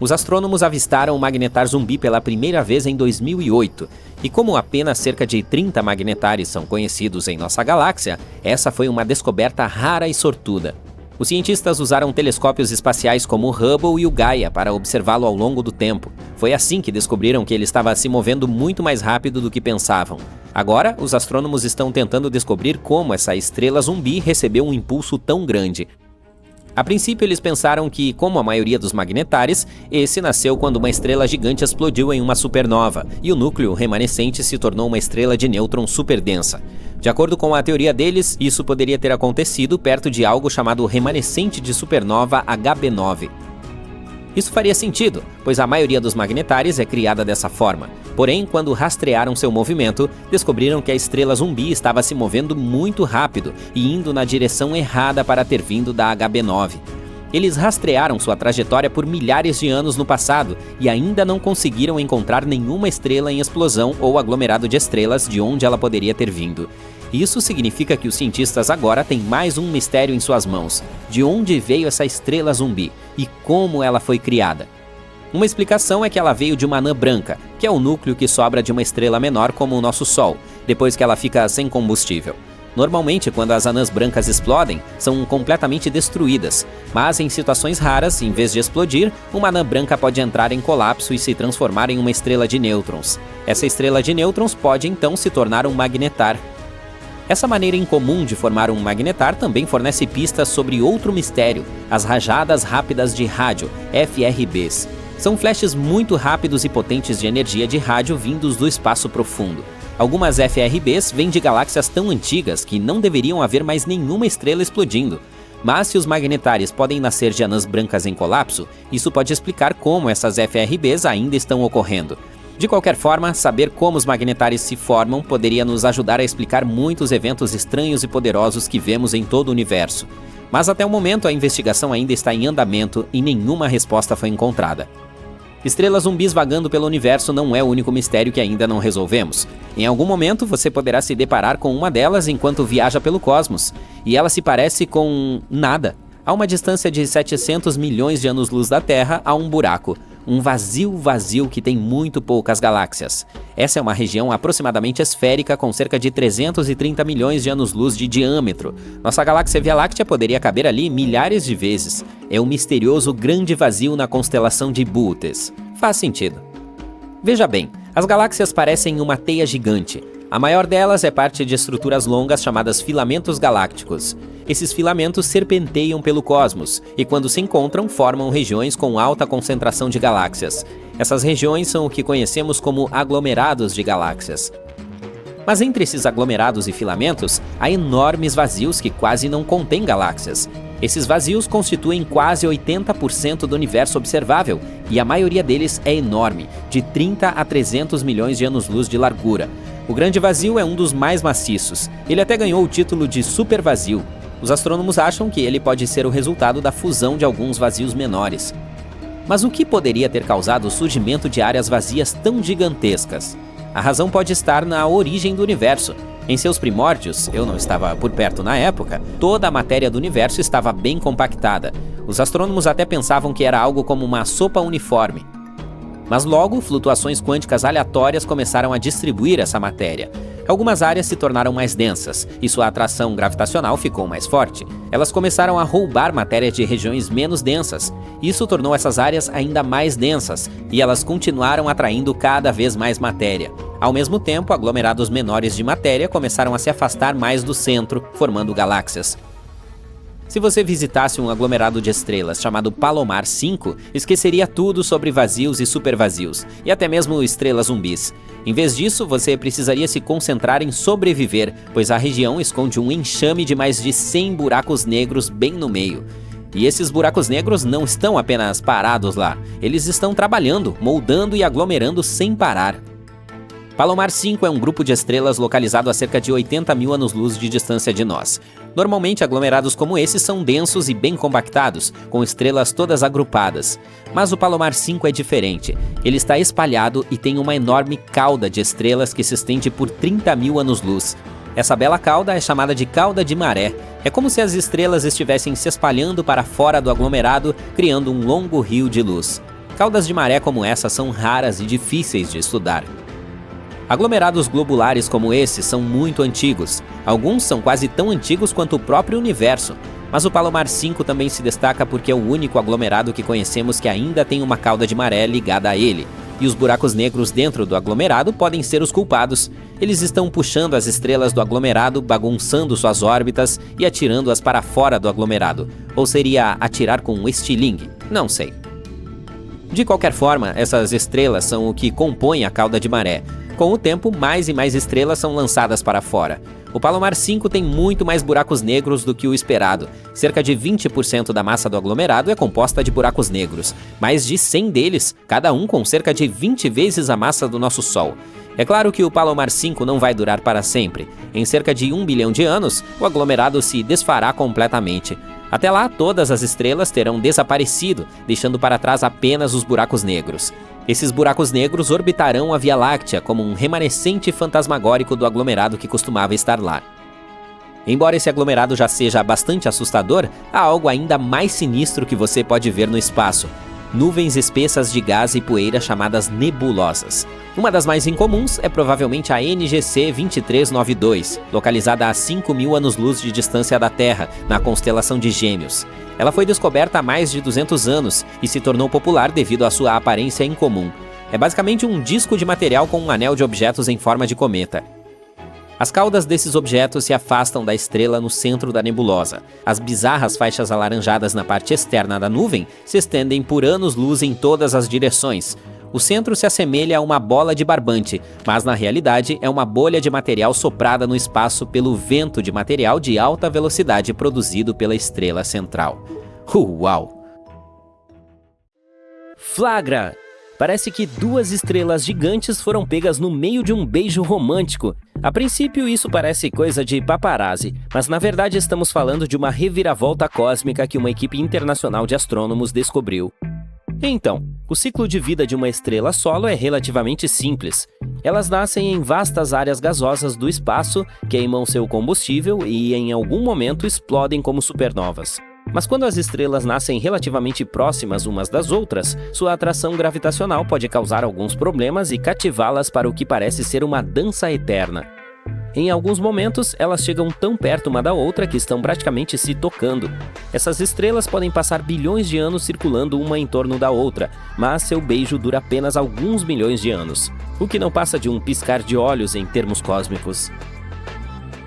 Os astrônomos avistaram o magnetar zumbi pela primeira vez em 2008, e como apenas cerca de 30 magnetares são conhecidos em nossa galáxia, essa foi uma descoberta rara e sortuda. Os cientistas usaram telescópios espaciais como o Hubble e o Gaia para observá-lo ao longo do tempo. Foi assim que descobriram que ele estava se movendo muito mais rápido do que pensavam. Agora, os astrônomos estão tentando descobrir como essa estrela zumbi recebeu um impulso tão grande. A princípio, eles pensaram que, como a maioria dos magnetares, esse nasceu quando uma estrela gigante explodiu em uma supernova, e o núcleo remanescente se tornou uma estrela de nêutrons superdensa. De acordo com a teoria deles, isso poderia ter acontecido perto de algo chamado remanescente de supernova HB9. Isso faria sentido, pois a maioria dos magnetares é criada dessa forma. Porém, quando rastrearam seu movimento, descobriram que a estrela zumbi estava se movendo muito rápido e indo na direção errada para ter vindo da HB9. Eles rastrearam sua trajetória por milhares de anos no passado e ainda não conseguiram encontrar nenhuma estrela em explosão ou aglomerado de estrelas de onde ela poderia ter vindo. Isso significa que os cientistas agora têm mais um mistério em suas mãos. De onde veio essa estrela zumbi e como ela foi criada? Uma explicação é que ela veio de uma anã branca, que é o núcleo que sobra de uma estrela menor como o nosso Sol, depois que ela fica sem combustível. Normalmente, quando as anãs brancas explodem, são completamente destruídas, mas em situações raras, em vez de explodir, uma anã branca pode entrar em colapso e se transformar em uma estrela de nêutrons. Essa estrela de nêutrons pode então se tornar um magnetar. Essa maneira incomum de formar um magnetar também fornece pistas sobre outro mistério, as rajadas rápidas de rádio, FRBs. São flashes muito rápidos e potentes de energia de rádio vindos do espaço profundo. Algumas FRBs vêm de galáxias tão antigas que não deveriam haver mais nenhuma estrela explodindo. Mas se os magnetares podem nascer de anãs brancas em colapso, isso pode explicar como essas FRBs ainda estão ocorrendo. De qualquer forma, saber como os magnetares se formam poderia nos ajudar a explicar muitos eventos estranhos e poderosos que vemos em todo o universo. Mas até o momento a investigação ainda está em andamento e nenhuma resposta foi encontrada. Estrelas zumbis vagando pelo universo não é o único mistério que ainda não resolvemos. Em algum momento você poderá se deparar com uma delas enquanto viaja pelo cosmos, e ela se parece com nada. A uma distância de 700 milhões de anos-luz da Terra há um buraco. Um vazio que tem muito poucas galáxias. Essa é uma região aproximadamente esférica com cerca de 330 milhões de anos-luz de diâmetro. Nossa galáxia Via Láctea poderia caber ali milhares de vezes. É um misterioso grande vazio na constelação de Bootes. Faz sentido. Veja bem, as galáxias parecem uma teia gigante. A maior delas é parte de estruturas longas chamadas filamentos galácticos. Esses filamentos serpenteiam pelo cosmos e, quando se encontram, formam regiões com alta concentração de galáxias. Essas regiões são o que conhecemos como aglomerados de galáxias. Mas entre esses aglomerados e filamentos, há enormes vazios que quase não contêm galáxias. Esses vazios constituem quase 80% do universo observável, e a maioria deles é enorme, de 30 a 300 milhões de anos-luz de largura. O grande vazio é um dos mais maciços. Ele até ganhou o título de supervazio. Os astrônomos acham que ele pode ser o resultado da fusão de alguns vazios menores. Mas o que poderia ter causado o surgimento de áreas vazias tão gigantescas? A razão pode estar na origem do universo. Em seus primórdios, eu não estava por perto na época, toda a matéria do universo estava bem compactada. Os astrônomos até pensavam que era algo como uma sopa uniforme. Mas logo, flutuações quânticas aleatórias começaram a distribuir essa matéria. Algumas áreas se tornaram mais densas, e sua atração gravitacional ficou mais forte. Elas começaram a roubar matéria de regiões menos densas. Isso tornou essas áreas ainda mais densas, e elas continuaram atraindo cada vez mais matéria. Ao mesmo tempo, aglomerados menores de matéria começaram a se afastar mais do centro, formando galáxias. Se você visitasse um aglomerado de estrelas chamado Palomar 5, esqueceria tudo sobre vazios e supervazios, e até mesmo estrelas zumbis. Em vez disso, você precisaria se concentrar em sobreviver, pois a região esconde um enxame de mais de 100 buracos negros bem no meio. E esses buracos negros não estão apenas parados lá, eles estão trabalhando, moldando e aglomerando sem parar. Palomar 5 é um grupo de estrelas localizado a cerca de 80 mil anos-luz de distância de nós. Normalmente, aglomerados como esses são densos e bem compactados, com estrelas todas agrupadas. Mas o Palomar 5 é diferente. Ele está espalhado e tem uma enorme cauda de estrelas que se estende por 30 mil anos-luz. Essa bela cauda é chamada de cauda de maré. É como se as estrelas estivessem se espalhando para fora do aglomerado, criando um longo rio de luz. Caudas de maré como essa são raras e difíceis de estudar. Aglomerados globulares como esse são muito antigos. Alguns são quase tão antigos quanto o próprio universo. Mas o Palomar 5 também se destaca porque é o único aglomerado que conhecemos que ainda tem uma cauda de maré ligada a ele. E os buracos negros dentro do aglomerado podem ser os culpados. Eles estão puxando as estrelas do aglomerado, bagunçando suas órbitas e atirando-as para fora do aglomerado. Ou seria atirar com um estilingue? Não sei. De qualquer forma, essas estrelas são o que compõe a cauda de maré. Com o tempo, mais e mais estrelas são lançadas para fora. O Palomar 5 tem muito mais buracos negros do que o esperado. Cerca de 20% da massa do aglomerado é composta de buracos negros. Mais de 100 deles, cada um com cerca de 20 vezes a massa do nosso Sol. É claro que o Palomar 5 não vai durar para sempre. Em cerca de 1 bilhão de anos, o aglomerado se desfará completamente. Até lá, todas as estrelas terão desaparecido, deixando para trás apenas os buracos negros. Esses buracos negros orbitarão a Via Láctea como um remanescente fantasmagórico do aglomerado que costumava estar lá. Embora esse aglomerado já seja bastante assustador, há algo ainda mais sinistro que você pode ver no espaço: nuvens espessas de gás e poeira chamadas nebulosas. Uma das mais incomuns é provavelmente a NGC 2392, localizada a 5.000 anos-luz de distância da Terra, na constelação de Gêmeos. Ela foi descoberta há mais de 200 anos e se tornou popular devido à sua aparência incomum. É basicamente um disco de material com um anel de objetos em forma de cometa. As caudas desses objetos se afastam da estrela no centro da nebulosa. As bizarras faixas alaranjadas na parte externa da nuvem se estendem por anos-luz em todas as direções. O centro se assemelha a uma bola de barbante, mas na realidade é uma bolha de material soprada no espaço pelo vento de material de alta velocidade produzido pela estrela central. Uau! Flagra! Parece que duas estrelas gigantes foram pegas no meio de um beijo romântico. A princípio isso parece coisa de paparazzi, mas na verdade estamos falando de uma reviravolta cósmica que uma equipe internacional de astrônomos descobriu. Então, o ciclo de vida de uma estrela solo é relativamente simples. Elas nascem em vastas áreas gasosas do espaço, queimam seu combustível e em algum momento explodem como supernovas. Mas quando as estrelas nascem relativamente próximas umas das outras, sua atração gravitacional pode causar alguns problemas e cativá-las para o que parece ser uma dança eterna. Em alguns momentos, elas chegam tão perto uma da outra que estão praticamente se tocando. Essas estrelas podem passar bilhões de anos circulando uma em torno da outra, mas seu beijo dura apenas alguns milhões de anos, o que não passa de um piscar de olhos em termos cósmicos.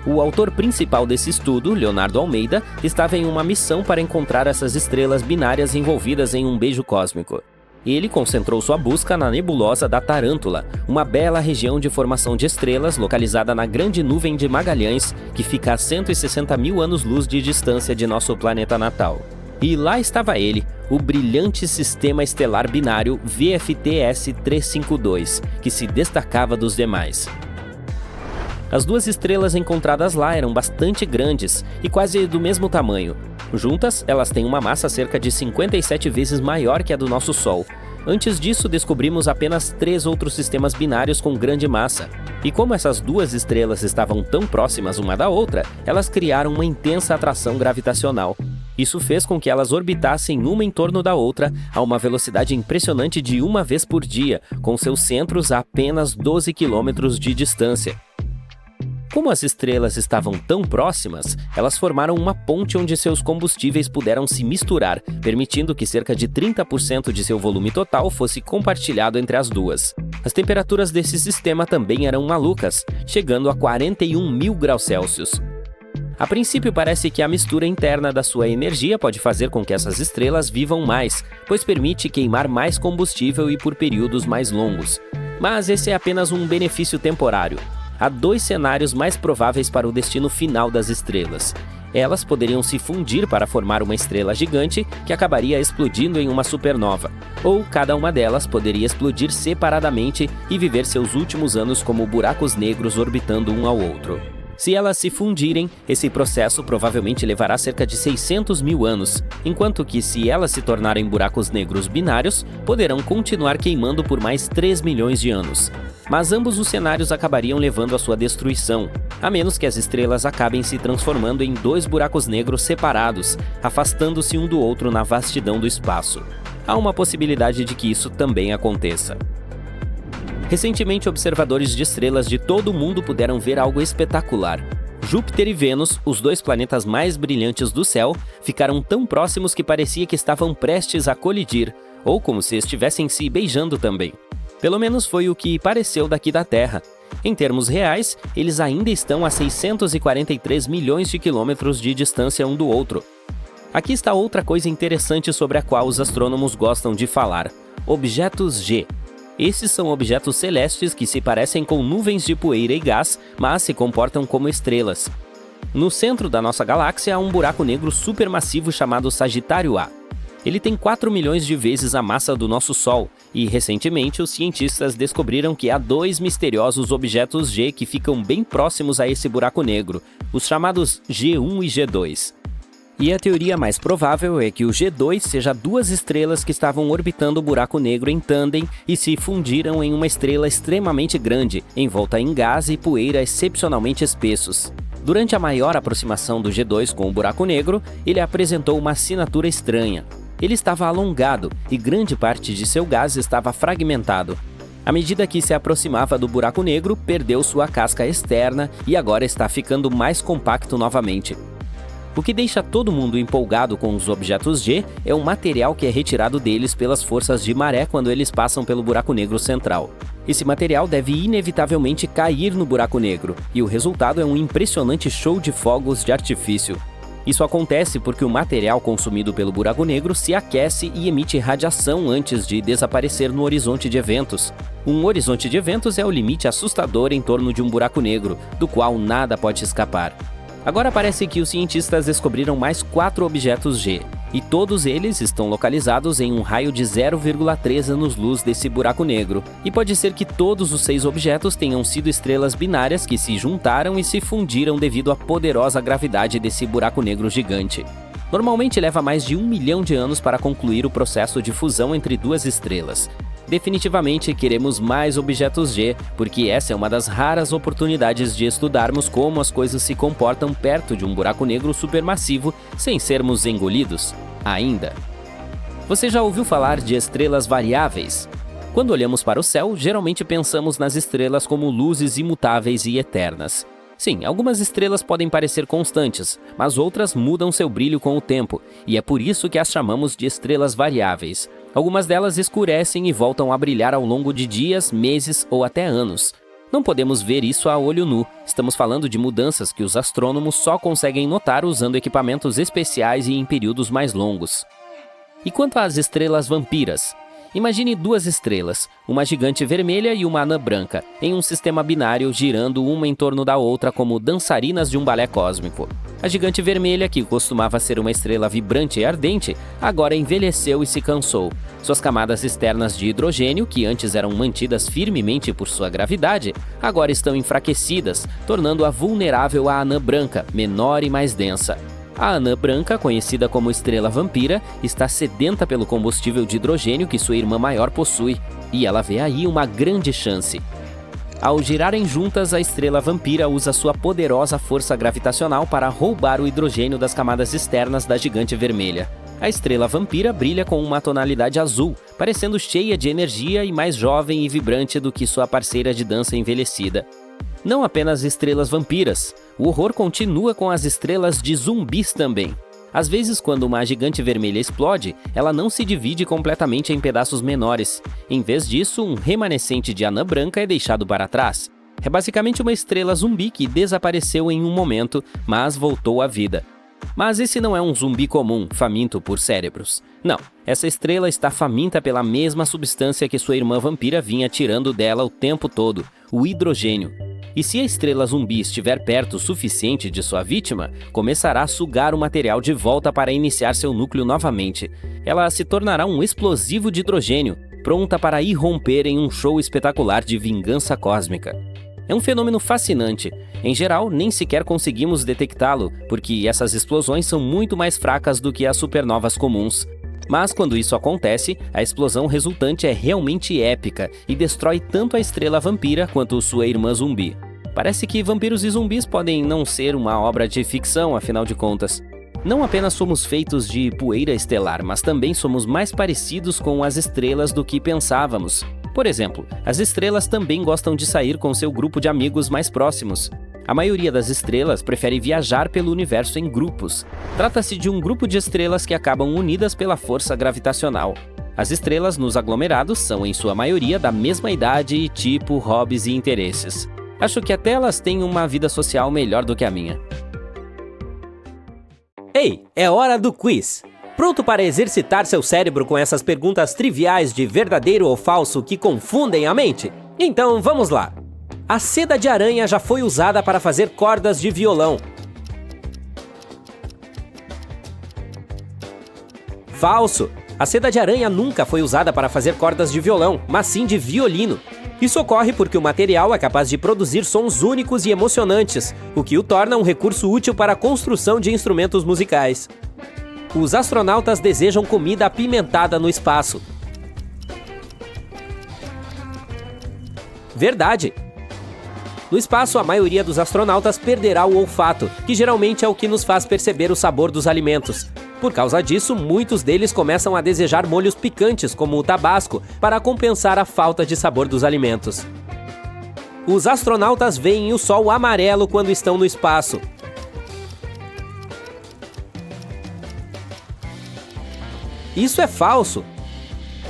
O autor principal desse estudo, Leonardo Almeida, estava em uma missão para encontrar essas estrelas binárias envolvidas em um beijo cósmico. Ele concentrou sua busca na nebulosa da Tarântula, uma bela região de formação de estrelas localizada na Grande Nuvem de Magalhães, que fica a 160 mil anos-luz de distância de nosso planeta natal. E lá estava ele, o brilhante sistema estelar binário VFTS 352, que se destacava dos demais. As duas estrelas encontradas lá eram bastante grandes e quase do mesmo tamanho. Juntas, elas têm uma massa cerca de 57 vezes maior que a do nosso Sol. Antes disso, descobrimos apenas 3 outros sistemas binários com grande massa. E como essas duas estrelas estavam tão próximas uma da outra, elas criaram uma intensa atração gravitacional. Isso fez com que elas orbitassem uma em torno da outra a uma velocidade impressionante de 1 vez por dia, com seus centros a apenas 12 quilômetros de distância. Como as estrelas estavam tão próximas, elas formaram uma ponte onde seus combustíveis puderam se misturar, permitindo que cerca de 30% de seu volume total fosse compartilhado entre as duas. As temperaturas desse sistema também eram malucas, chegando a 41 mil graus Celsius. A princípio parece que a mistura interna da sua energia pode fazer com que essas estrelas vivam mais, pois permite queimar mais combustível e por períodos mais longos. Mas esse é apenas um benefício temporário. Há 2 cenários mais prováveis para o destino final das estrelas. Elas poderiam se fundir para formar uma estrela gigante que acabaria explodindo em uma supernova, ou cada uma delas poderia explodir separadamente e viver seus últimos anos como buracos negros orbitando um ao outro. Se elas se fundirem, esse processo provavelmente levará cerca de 600 mil anos, enquanto que se elas se tornarem buracos negros binários, poderão continuar queimando por mais 3 milhões de anos. Mas ambos os cenários acabariam levando à sua destruição, a menos que as estrelas acabem se transformando em 2 buracos negros separados, afastando-se um do outro na vastidão do espaço. Há uma possibilidade de que isso também aconteça. Recentemente, observadores de estrelas de todo o mundo puderam ver algo espetacular. Júpiter e Vênus, os 2 planetas mais brilhantes do céu, ficaram tão próximos que parecia que estavam prestes a colidir, ou como se estivessem se beijando também. Pelo menos foi o que pareceu daqui da Terra. Em termos reais, eles ainda estão a 643 milhões de quilômetros de distância um do outro. Aqui está outra coisa interessante sobre a qual os astrônomos gostam de falar: objetos G. Esses são objetos celestes que se parecem com nuvens de poeira e gás, mas se comportam como estrelas. No centro da nossa galáxia há um buraco negro supermassivo chamado Sagitário A. Ele tem 4 milhões de vezes a massa do nosso Sol, e recentemente os cientistas descobriram que há 2 misteriosos objetos G que ficam bem próximos a esse buraco negro, os chamados G1 e G2. E a teoria mais provável é que o G2 seja 2 estrelas que estavam orbitando o buraco negro em tândem e se fundiram em uma estrela extremamente grande, envolta em gás e poeira excepcionalmente espessos. Durante a maior aproximação do G2 com o buraco negro, ele apresentou uma assinatura estranha. Ele estava alongado e grande parte de seu gás estava fragmentado. À medida que se aproximava do buraco negro, perdeu sua casca externa e agora está ficando mais compacto novamente. O que deixa todo mundo empolgado com os objetos G é o material que é retirado deles pelas forças de maré quando eles passam pelo buraco negro central. Esse material deve inevitavelmente cair no buraco negro, e o resultado é um impressionante show de fogos de artifício. Isso acontece porque o material consumido pelo buraco negro se aquece e emite radiação antes de desaparecer no horizonte de eventos. Um horizonte de eventos é o limite assustador em torno de um buraco negro, do qual nada pode escapar. Agora parece que os cientistas descobriram mais 4 objetos G, e todos eles estão localizados em um raio de 0,3 anos-luz desse buraco negro, e pode ser que todos os 6 objetos tenham sido estrelas binárias que se juntaram e se fundiram devido à poderosa gravidade desse buraco negro gigante. Normalmente leva mais de 1 milhão de anos para concluir o processo de fusão entre 2 estrelas. Definitivamente queremos mais objetos G, porque essa é uma das raras oportunidades de estudarmos como as coisas se comportam perto de um buraco negro supermassivo sem sermos engolidos. Ainda. Você já ouviu falar de estrelas variáveis? Quando olhamos para o céu, geralmente pensamos nas estrelas como luzes imutáveis e eternas. Sim, algumas estrelas podem parecer constantes, mas outras mudam seu brilho com o tempo, e é por isso que as chamamos de estrelas variáveis. Algumas delas escurecem e voltam a brilhar ao longo de dias, meses ou até anos. Não podemos ver isso a olho nu, estamos falando de mudanças que os astrônomos só conseguem notar usando equipamentos especiais e em períodos mais longos. E quanto às estrelas vampiras? Imagine 2 estrelas, uma gigante vermelha e uma anã branca, em um sistema binário girando uma em torno da outra como dançarinas de um balé cósmico. A gigante vermelha, que costumava ser uma estrela vibrante e ardente, agora envelheceu e se cansou. Suas camadas externas de hidrogênio, que antes eram mantidas firmemente por sua gravidade, agora estão enfraquecidas, tornando-a vulnerável à anã branca, menor e mais densa. A anã branca, conhecida como estrela vampira, está sedenta pelo combustível de hidrogênio que sua irmã maior possui, e ela vê aí uma grande chance. Ao girarem juntas, a estrela vampira usa sua poderosa força gravitacional para roubar o hidrogênio das camadas externas da gigante vermelha. A estrela vampira brilha com uma tonalidade azul, parecendo cheia de energia e mais jovem e vibrante do que sua parceira de dança envelhecida. Não apenas estrelas vampiras, o horror continua com as estrelas de zumbis também. Às vezes, quando uma gigante vermelha explode, ela não se divide completamente em pedaços menores. Em vez disso, um remanescente de anã branca é deixado para trás. É basicamente uma estrela zumbi que desapareceu em um momento, mas voltou à vida. Mas esse não é um zumbi comum, faminto por cérebros. Não, essa estrela está faminta pela mesma substância que sua irmã vampira vinha tirando dela o tempo todo, o hidrogênio. E se a estrela zumbi estiver perto o suficiente de sua vítima, começará a sugar o material de volta para iniciar seu núcleo novamente. Ela se tornará um explosivo de hidrogênio, pronta para irromper em um show espetacular de vingança cósmica. É um fenômeno fascinante. Em geral, nem sequer conseguimos detectá-lo, porque essas explosões são muito mais fracas do que as supernovas comuns. Mas quando isso acontece, a explosão resultante é realmente épica e destrói tanto a estrela vampira quanto sua irmã zumbi. Parece que vampiros e zumbis podem não ser uma obra de ficção, afinal de contas. Não apenas somos feitos de poeira estelar, mas também somos mais parecidos com as estrelas do que pensávamos. Por exemplo, as estrelas também gostam de sair com seu grupo de amigos mais próximos. A maioria das estrelas prefere viajar pelo universo em grupos. Trata-se de um grupo de estrelas que acabam unidas pela força gravitacional. As estrelas nos aglomerados são, em sua maioria, da mesma idade, tipo, hobbies e interesses. Acho que até elas têm uma vida social melhor do que a minha. Ei, é hora do quiz! Pronto para exercitar seu cérebro com essas perguntas triviais de verdadeiro ou falso que confundem a mente? Então vamos lá! A seda de aranha já foi usada para fazer cordas de violão. Falso! A seda de aranha nunca foi usada para fazer cordas de violão, mas sim de violino. Isso ocorre porque o material é capaz de produzir sons únicos e emocionantes, o que o torna um recurso útil para a construção de instrumentos musicais. Os astronautas desejam comida apimentada no espaço. Verdade! No espaço, a maioria dos astronautas perderá o olfato, que geralmente é o que nos faz perceber o sabor dos alimentos. Por causa disso, muitos deles começam a desejar molhos picantes, como o tabasco, para compensar a falta de sabor dos alimentos. Os astronautas veem o sol amarelo quando estão no espaço. Isso é falso!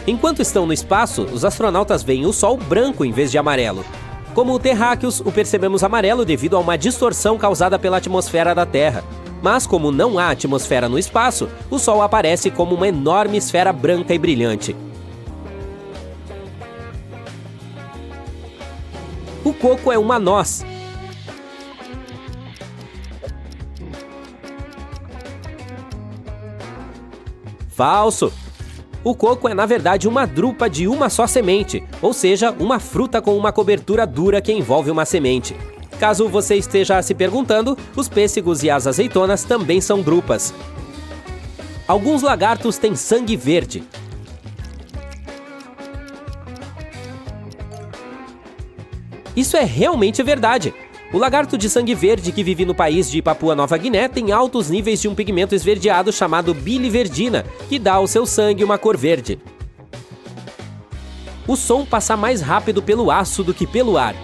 Enquanto estão no espaço, os astronautas veem o sol branco em vez de amarelo. Como terráqueos, o percebemos amarelo devido a uma distorção causada pela atmosfera da Terra. Mas como não há atmosfera no espaço, o Sol aparece como uma enorme esfera branca e brilhante. O coco é uma noz. Falso! O coco é, na verdade, uma drupa de uma só semente, ou seja, uma fruta com uma cobertura dura que envolve uma semente. Caso você esteja se perguntando, os pêssegos e as azeitonas também são drupas. Alguns lagartos têm sangue verde. Isso é realmente verdade. O lagarto de sangue verde que vive no país de Papua Nova Guiné tem altos níveis de um pigmento esverdeado chamado biliverdina, que dá ao seu sangue uma cor verde. O som passa mais rápido pelo aço do que pelo ar.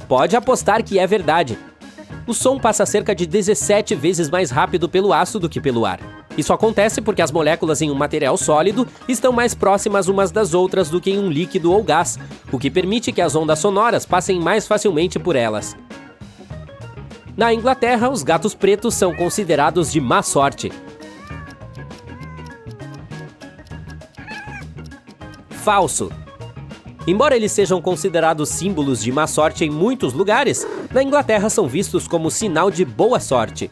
Pode apostar que é verdade. O som passa cerca de 17 vezes mais rápido pelo aço do que pelo ar. Isso acontece porque as moléculas em um material sólido estão mais próximas umas das outras do que em um líquido ou gás, o que permite que as ondas sonoras passem mais facilmente por elas. Na Inglaterra, os gatos pretos são considerados de má sorte. Falso! Embora eles sejam considerados símbolos de má sorte em muitos lugares, na Inglaterra são vistos como sinal de boa sorte.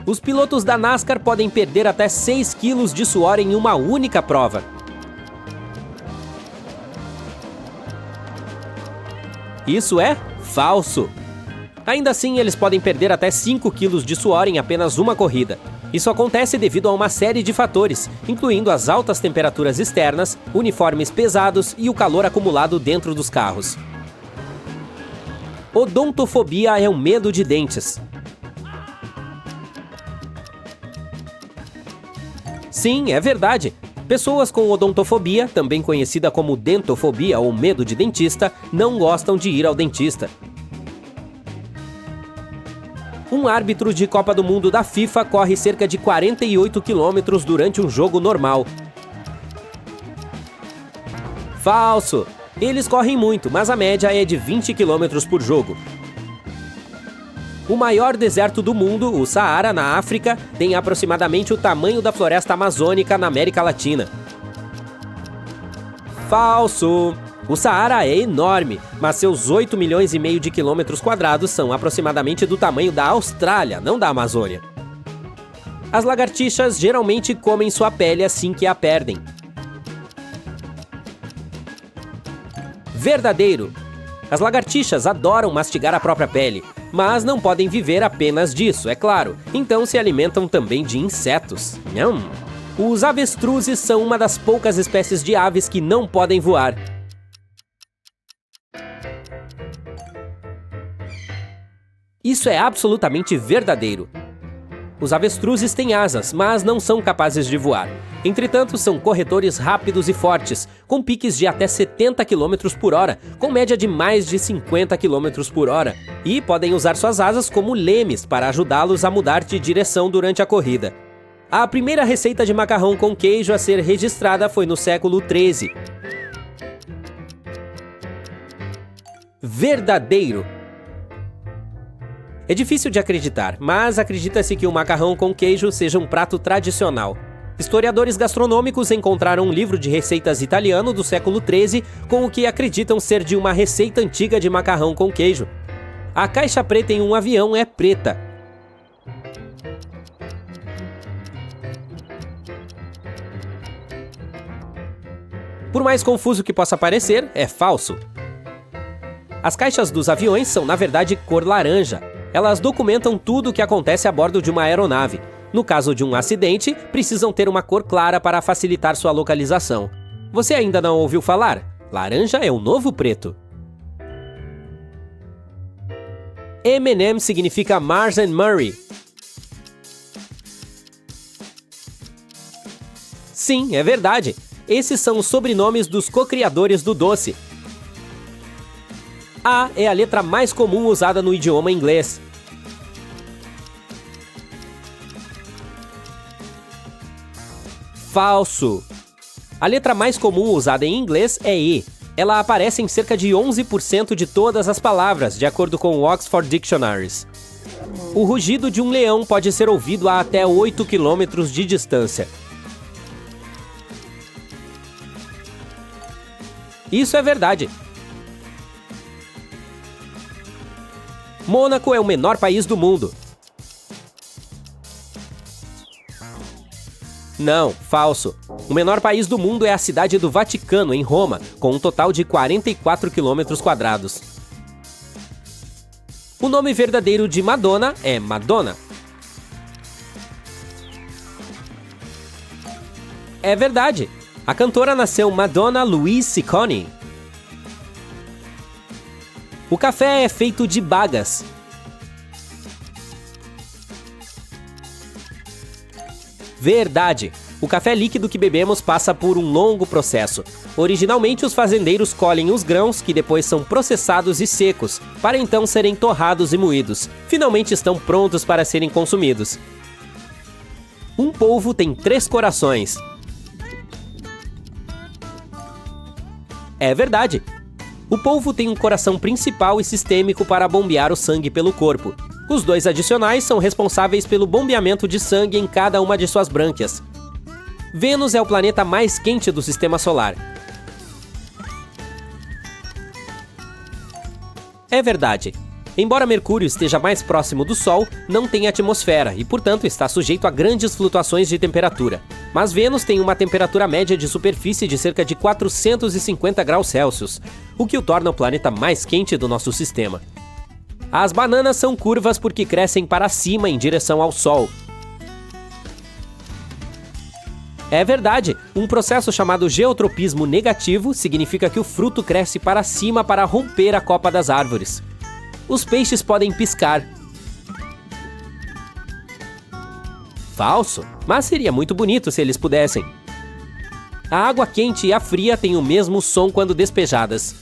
Os pilotos da NASCAR podem perder até 6 quilos de suor em uma única prova. Isso é falso! Ainda assim, eles podem perder até 5 quilos de suor em apenas uma corrida. Isso acontece devido a uma série de fatores, incluindo as altas temperaturas externas, uniformes pesados e o calor acumulado dentro dos carros. Odontofobia é um medo de dentes. Sim, é verdade. Pessoas com odontofobia, também conhecida como dentofobia ou medo de dentista, não gostam de ir ao dentista. Um árbitro de Copa do Mundo da FIFA corre cerca de 48 km durante um jogo normal. Falso! Eles correm muito, mas a média é de 20 km por jogo. O maior deserto do mundo, o Saara, na África, tem aproximadamente o tamanho da floresta amazônica na América Latina. Falso! O Saara é enorme, mas seus 8 milhões e meio de quilômetros quadrados são aproximadamente do tamanho da Austrália, não da Amazônia. As lagartixas geralmente comem sua pele assim que a perdem. Verdadeiro. As lagartixas adoram mastigar a própria pele, mas não podem viver apenas disso, é claro. Então se alimentam também de insetos. Nham. Os avestruzes são uma das poucas espécies de aves que não podem voar. Isso é absolutamente verdadeiro. Os avestruzes têm asas, mas não são capazes de voar. Entretanto, são corredores rápidos e fortes, com piques de até 70 km por hora, com média de mais de 50 km por hora, e podem usar suas asas como lemes para ajudá-los a mudar de direção durante a corrida. A primeira receita de macarrão com queijo a ser registrada foi no século XIII. Verdadeiro. É difícil de acreditar, mas acredita-se que o macarrão com queijo seja um prato tradicional. Historiadores gastronômicos encontraram um livro de receitas italiano do século XIII com o que acreditam ser de uma receita antiga de macarrão com queijo. A caixa preta em um avião é preta. Por mais confuso que possa parecer, é falso. As caixas dos aviões são, na verdade, cor laranja. Elas documentam tudo o que acontece a bordo de uma aeronave. No caso de um acidente, precisam ter uma cor clara para facilitar sua localização. Você ainda não ouviu falar? Laranja é o novo preto. M&M significa Mars and Murray. Sim, é verdade. Esses são os sobrenomes dos co-criadores do doce. A é a letra mais comum usada no idioma inglês. Falso. A letra mais comum usada em inglês é E. Ela aparece em cerca de 11% de todas as palavras, de acordo com o Oxford Dictionaries. O rugido de um leão pode ser ouvido a até 8 km de distância. Isso é verdade. Mônaco é o menor país do mundo. Não, falso. O menor país do mundo é a cidade do Vaticano, em Roma, com um total de 44 km². O nome verdadeiro de Madonna é Madonna. É verdade. A cantora nasceu Madonna Louise Ciccone. O café é feito de bagas. Verdade. O café líquido que bebemos passa por um longo processo. Originalmente, os fazendeiros colhem os grãos, que depois são processados e secos, para então serem torrados e moídos. Finalmente estão prontos para serem consumidos. Um polvo tem 3 corações. É verdade. O polvo tem um coração principal e sistêmico para bombear o sangue pelo corpo. Os 2 adicionais são responsáveis pelo bombeamento de sangue em cada uma de suas brânquias. Vênus é o planeta mais quente do Sistema Solar. É verdade. Embora Mercúrio esteja mais próximo do Sol, não tem atmosfera e, portanto, está sujeito a grandes flutuações de temperatura. Mas Vênus tem uma temperatura média de superfície de cerca de 450 graus Celsius, o que o torna o planeta mais quente do nosso sistema. As bananas são curvas porque crescem para cima em direção ao Sol. É verdade, um processo chamado geotropismo negativo significa que o fruto cresce para cima para romper a copa das árvores. Os peixes podem piscar. Falso, mas seria muito bonito se eles pudessem. A água quente e a fria têm o mesmo som quando despejadas.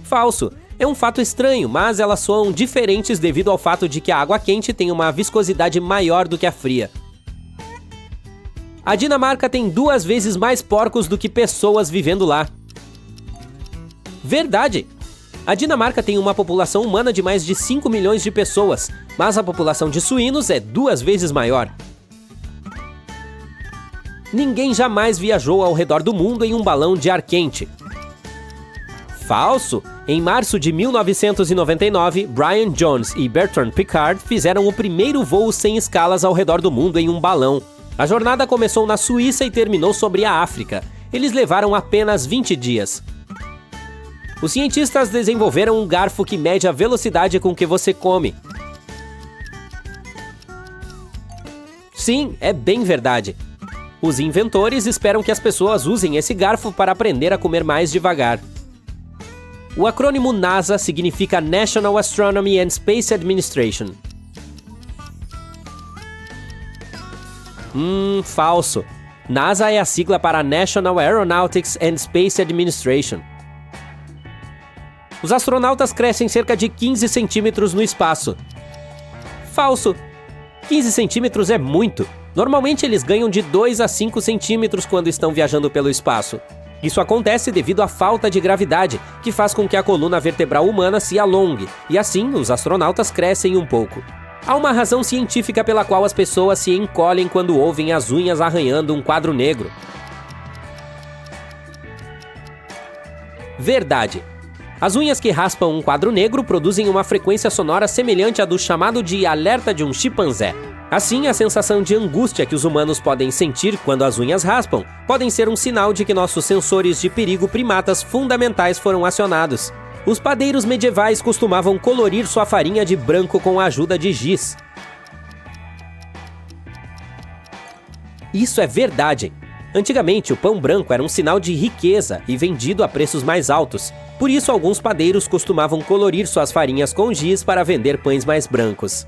Falso. É um fato estranho, mas elas soam diferentes devido ao fato de que a água quente tem uma viscosidade maior do que a fria. A Dinamarca tem 2 vezes mais porcos do que pessoas vivendo lá. Verdade! A Dinamarca tem uma população humana de mais de 5 milhões de pessoas, mas a população de suínos é 2 vezes maior. Ninguém jamais viajou ao redor do mundo em um balão de ar quente. Falso! Em março de 1999, Brian Jones e Bertrand Piccard fizeram o primeiro voo sem escalas ao redor do mundo em um balão. A jornada começou na Suíça e terminou sobre a África. Eles levaram apenas 20 dias. Os cientistas desenvolveram um garfo que mede a velocidade com que você come. Sim, é bem verdade. Os inventores esperam que as pessoas usem esse garfo para aprender a comer mais devagar. O acrônimo NASA significa National Astronomy and Space Administration. Falso. NASA é a sigla para National Aeronautics and Space Administration. Os astronautas crescem cerca de 15 centímetros no espaço. Falso. 15 centímetros é muito. Normalmente eles ganham de 2 a 5 centímetros quando estão viajando pelo espaço. Isso acontece devido à falta de gravidade, que faz com que a coluna vertebral humana se alongue, e assim os astronautas crescem um pouco. Há uma razão científica pela qual as pessoas se encolhem quando ouvem as unhas arranhando um quadro negro. Verdade. As unhas que raspam um quadro negro produzem uma frequência sonora semelhante à do chamado de alerta de um chimpanzé. Assim, a sensação de angústia que os humanos podem sentir quando as unhas raspam podem ser um sinal de que nossos sensores de perigo primatas fundamentais foram acionados. Os padeiros medievais costumavam colorir sua farinha de branco com a ajuda de giz. Isso é verdade. Antigamente, o pão branco era um sinal de riqueza e vendido a preços mais altos. Por isso, alguns padeiros costumavam colorir suas farinhas com giz para vender pães mais brancos.